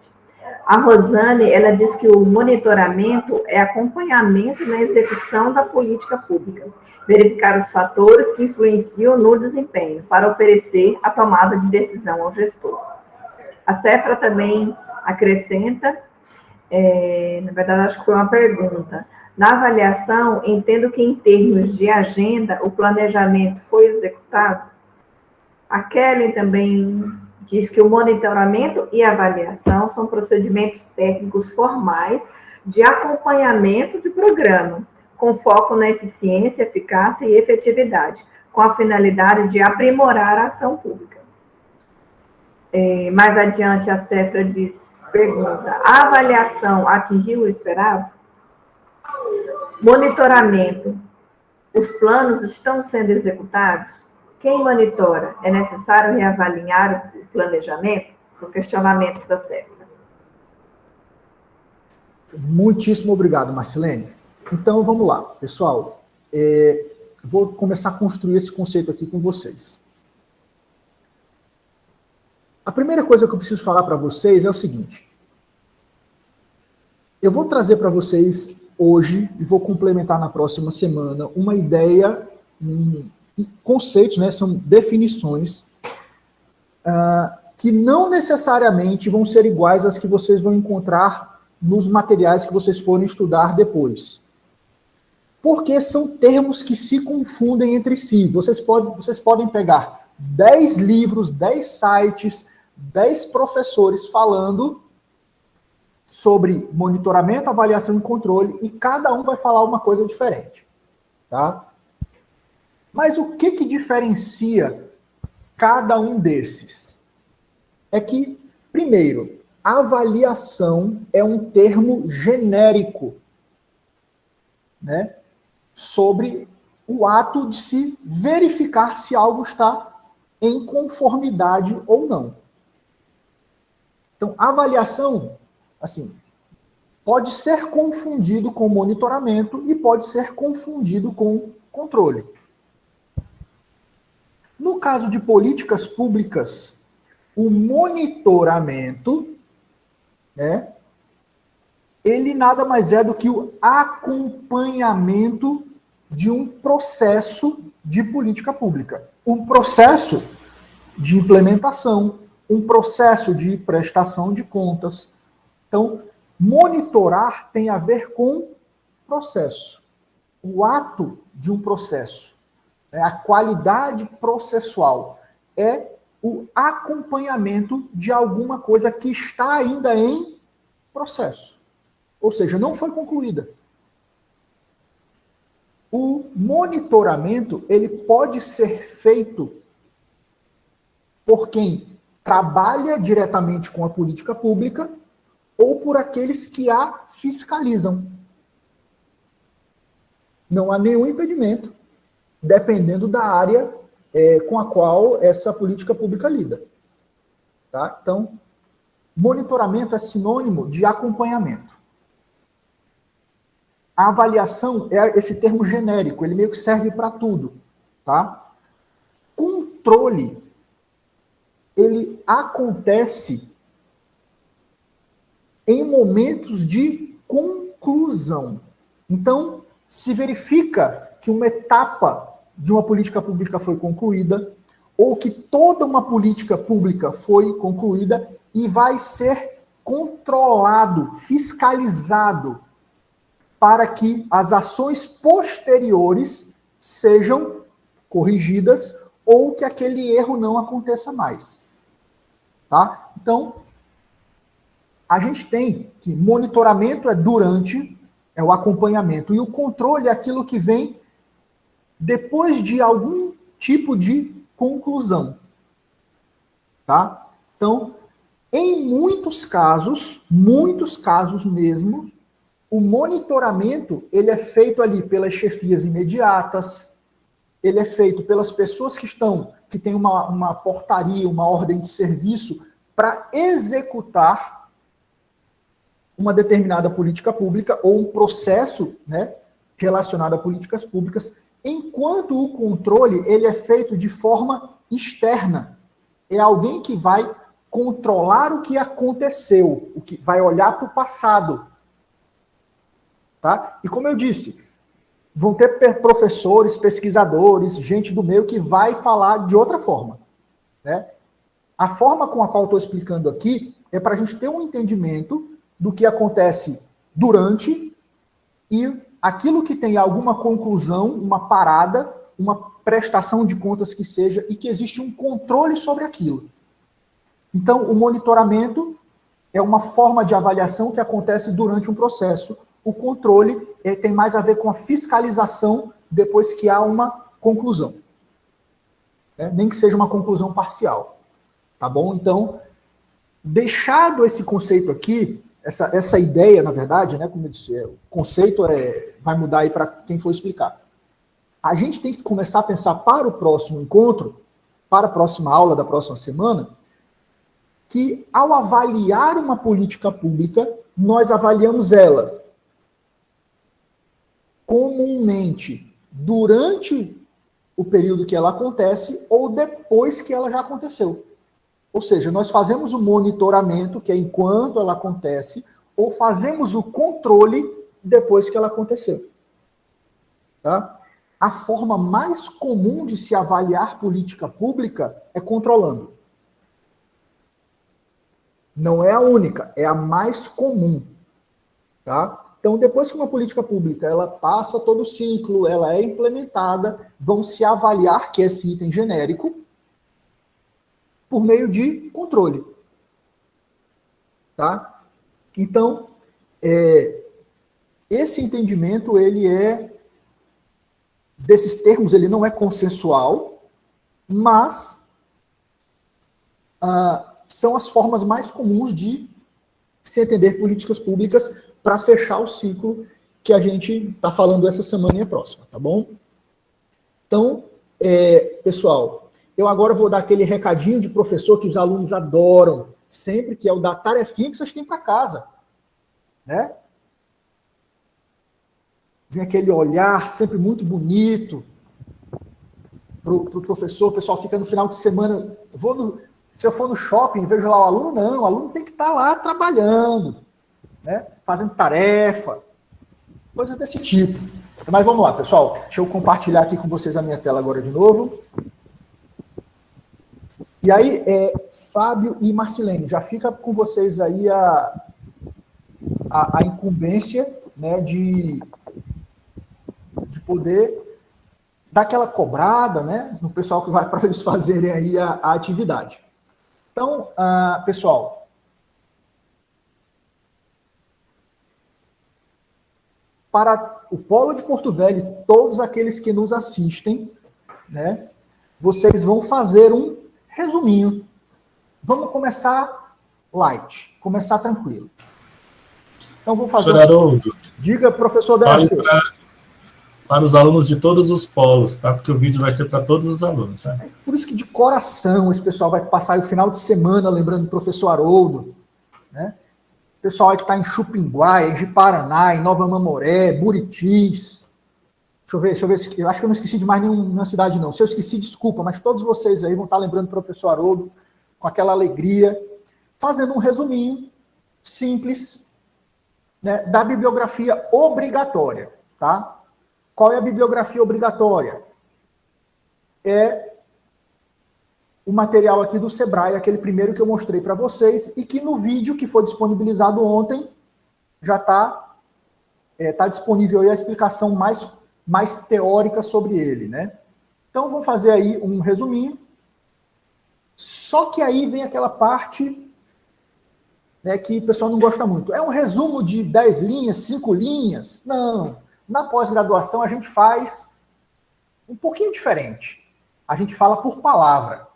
A Rosane, ela diz que o monitoramento é acompanhamento na execução da política pública, verificar os fatores que influenciam no desempenho, para oferecer a tomada de decisão ao gestor. A Cefra também acrescenta, na verdade, acho que foi uma pergunta. Na avaliação, entendo que em termos de agenda, o planejamento foi executado. A Kelly também diz que o monitoramento e avaliação são procedimentos técnicos formais de acompanhamento de programa, com foco na eficiência, eficácia e efetividade, com a finalidade de aprimorar a ação pública. Mais adiante, a Cefra pergunta, a avaliação atingiu o esperado? Monitoramento, os planos estão sendo executados? Quem monitora? É necessário reavaliar o planejamento? São questionamentos da Cefra. Muitíssimo obrigado, Marcilene. Então, vamos lá, pessoal. Vou começar a construir esse conceito aqui com vocês. A primeira coisa que eu preciso falar para vocês é o seguinte. Eu vou trazer para vocês hoje, e vou complementar na próxima semana, uma ideia, conceitos, né, são definições, que não necessariamente vão ser iguais às que vocês vão encontrar nos materiais que vocês forem estudar depois. Porque são termos que se confundem entre si. Vocês podem pegar 10 livros, 10 sites, 10 professores falando sobre monitoramento, avaliação e controle, e cada um vai falar uma coisa diferente, tá? Mas o que diferencia cada um desses? É que, primeiro, avaliação é um termo genérico, né, sobre o ato de se verificar se algo está em conformidade ou não. Então, avaliação, assim, pode ser confundido com monitoramento e pode ser confundido com controle. No caso de políticas públicas, o monitoramento, né, ele nada mais é do que o acompanhamento de um processo de política pública. Um processo de implementação, um processo de prestação de contas. Então, monitorar tem a ver com processo. O ato de um processo, a qualidade processual, é o acompanhamento de alguma coisa que está ainda em processo. Ou seja, não foi concluída. O monitoramento, ele pode ser feito por quem trabalha diretamente com a política pública ou por aqueles que a fiscalizam. Não há nenhum impedimento, dependendo da área com a qual essa política pública lida. Tá? Então, monitoramento é sinônimo de acompanhamento. A avaliação é esse termo genérico, ele meio que serve para tudo. Tá? Controle, ele acontece em momentos de conclusão. Então, se verifica que uma etapa de uma política pública foi concluída, ou que toda uma política pública foi concluída e vai ser controlado, fiscalizado, para que as ações posteriores sejam corrigidas ou que aquele erro não aconteça mais. Tá? Então, a gente tem que monitoramento é durante, é o acompanhamento, e o controle é aquilo que vem depois de algum tipo de conclusão. Tá? Então, em muitos casos mesmo, o monitoramento, ele é feito ali pelas chefias imediatas, ele é feito pelas pessoas que têm uma portaria, uma ordem de serviço para executar uma determinada política pública ou um processo, né, relacionado a políticas públicas, enquanto o controle, ele é feito de forma externa. É alguém que vai controlar o que aconteceu, o que vai olhar para o passado. Tá? E como eu disse, vão ter professores, pesquisadores, gente do meio que vai falar de outra forma. Né? A forma com a qual eu estou explicando aqui é para a gente ter um entendimento do que acontece durante e aquilo que tem alguma conclusão, uma parada, uma prestação de contas que seja, e que existe um controle sobre aquilo. Então, o monitoramento é uma forma de avaliação que acontece durante um processo. O controle tem mais a ver com a fiscalização depois que há uma conclusão. Nem que seja uma conclusão parcial. Tá bom? Então, deixado esse conceito aqui, essa ideia, na verdade, né, como eu disse, o conceito vai mudar aí para quem for explicar. A gente tem que começar a pensar para o próximo encontro, para a próxima aula da próxima semana, que ao avaliar uma política pública, nós avaliamos ela comumente durante o período que ela acontece ou depois que ela já aconteceu. Ou seja, nós fazemos o monitoramento, que é enquanto ela acontece, ou fazemos o controle depois que ela aconteceu. Tá? A forma mais comum de se avaliar política pública é controlando. Não é a única, é a mais comum. Tá? Então, depois que uma política pública ela passa todo o ciclo, ela é implementada, vão se avaliar, que é esse item genérico, por meio de controle. Tá? Então, esse entendimento, desses termos, ele não é consensual, mas são as formas mais comuns de se entender políticas públicas para fechar o ciclo que a gente está falando essa semana e a próxima, tá bom? Então, pessoal, eu agora vou dar aquele recadinho de professor que os alunos adoram, sempre, que é o da tarefinha que vocês têm para casa, né? Vem aquele olhar sempre muito bonito para o professor, o pessoal fica no final de semana, se eu for no shopping e vejo lá o aluno tem que estar lá trabalhando, né? Fazendo tarefa, coisas desse tipo. Mas vamos lá, pessoal, deixa eu compartilhar aqui com vocês a minha tela agora de novo. E aí, Fábio e Marcilene, já fica com vocês aí a incumbência, né, de poder dar aquela cobrada, né, no pessoal que vai para eles fazerem aí a atividade. Então, pessoal, para o Polo de Porto Velho, todos aqueles que nos assistem, né, vocês vão fazer um resuminho. Vamos começar light, começar tranquilo. Então, vou fazer... Professor Haroldo, diga, professor Décio. Para os alunos de todos os polos, tá? Porque o vídeo vai ser para todos os alunos. Tá? Por isso que de coração esse pessoal vai passar o final de semana lembrando do professor Haroldo, né? O pessoal aí que está em Chupinguá, em Paraná, em Nova Mamoré, Buritis. Deixa eu ver se... Eu acho que eu não esqueci de mais nenhuma cidade, não. Se eu esqueci, desculpa, mas todos vocês aí vão estar lembrando do professor Haroldo com aquela alegria, fazendo um resuminho simples, né, da bibliografia obrigatória, tá? Qual é a bibliografia obrigatória? É o material aqui do Sebrae, aquele primeiro que eu mostrei para vocês, e que no vídeo que foi disponibilizado ontem, já está disponível aí a explicação mais teórica sobre ele, né? Então, vamos fazer aí um resuminho. Só que aí vem aquela parte, né, que o pessoal não gosta muito. É um resumo de 10 linhas, 5 linhas? Não. Na pós-graduação, a gente faz um pouquinho diferente. A gente fala por palavra.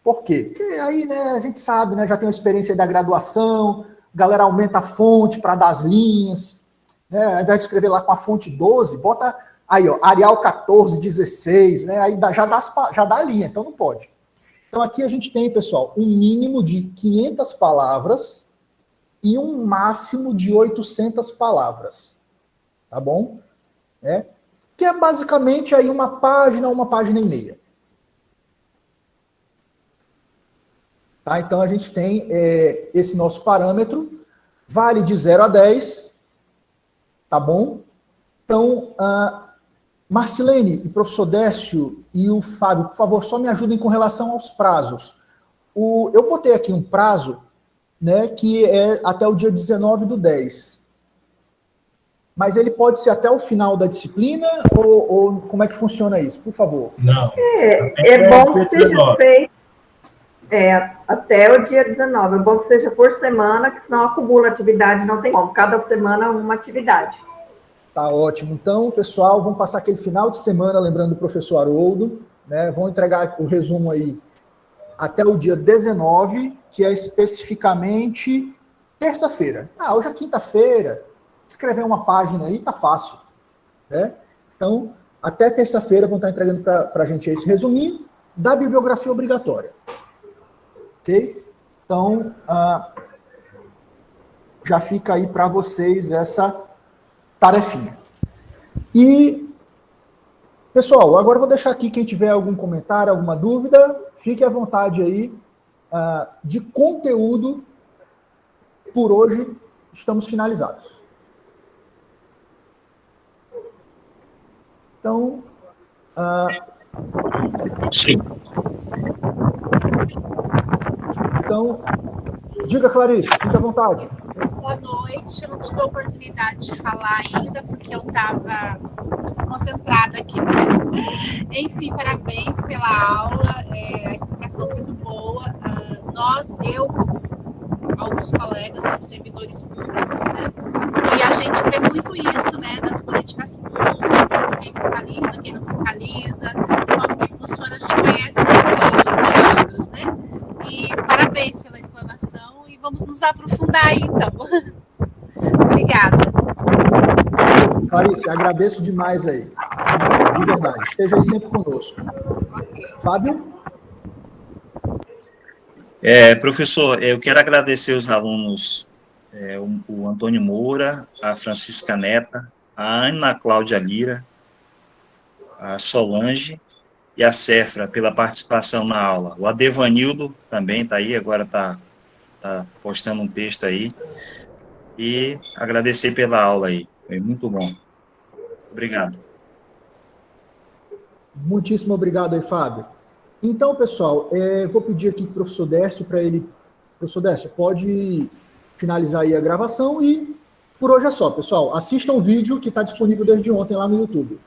Por quê? Porque aí, né, a gente sabe, né, já tem a experiência aí da graduação, a galera aumenta a fonte para dar as linhas, né, ao invés de escrever lá com a fonte 12, bota aí, ó, Arial 14, 16, né, aí já dá a linha, então não pode. Então aqui a gente tem, pessoal, um mínimo de 500 palavras e um máximo de 800 palavras. Tá bom? Que é basicamente aí uma página e meia. Tá? Então a gente tem esse nosso parâmetro, vale de 0 a 10, tá bom? Então, Marcilene e professor Décio e o Fábio, por favor, só me ajudem com relação aos prazos. Eu botei aqui um prazo, né, que é até o dia 19/10. Mas ele pode ser até o final da disciplina, ou como é que funciona isso? Por favor. Não. É bom que seja feito até o dia 19. É bom que seja por semana, que senão acumula atividade, não tem como. Cada semana uma atividade. Tá ótimo. Então, pessoal, vamos passar aquele final de semana lembrando do professor Haroldo, né? Vão entregar o resumo aí até o dia 19, que é especificamente terça-feira. Hoje é quinta-feira. Escrever uma página aí tá fácil, né? Então, até terça-feira vão estar entregando para a gente esse resuminho da bibliografia obrigatória. Ok? Então, já fica aí para vocês essa tarefinha. E, pessoal, agora eu vou deixar aqui quem tiver algum comentário, alguma dúvida, fique à vontade aí. De conteúdo, por hoje, estamos finalizados. Então, sim. Então, diga, Clarice, fique à vontade. Boa noite, eu não tive a oportunidade de falar ainda, porque eu estava concentrada aqui. Enfim, parabéns pela aula, a explicação muito boa. eu, alguns colegas são servidores públicos, né? E a gente vê muito isso, né, das políticas públicas, quem fiscaliza, quem não fiscaliza, como que funciona, a gente conhece um pouquinho os meandros, né? E parabéns pela explanação e vamos nos aprofundar aí, então. Obrigada. Clarice, agradeço demais aí. De verdade. Esteja aí sempre conosco. Fábio? Professor, eu quero agradecer os alunos, o Antônio Moura, a Francisca Neta, a Ana Cláudia Lira, a Solange e a Cefra pela participação na aula. O Adevanildo também está aí, agora está postando um texto aí. E agradecer pela aula aí, foi muito bom. Obrigado. Muitíssimo obrigado aí, Fábio. Então, pessoal, vou pedir aqui para o professor Décio, para ele... Professor Décio, pode finalizar aí a gravação e por hoje é só, pessoal. Assistam o vídeo que está disponível desde ontem lá no YouTube.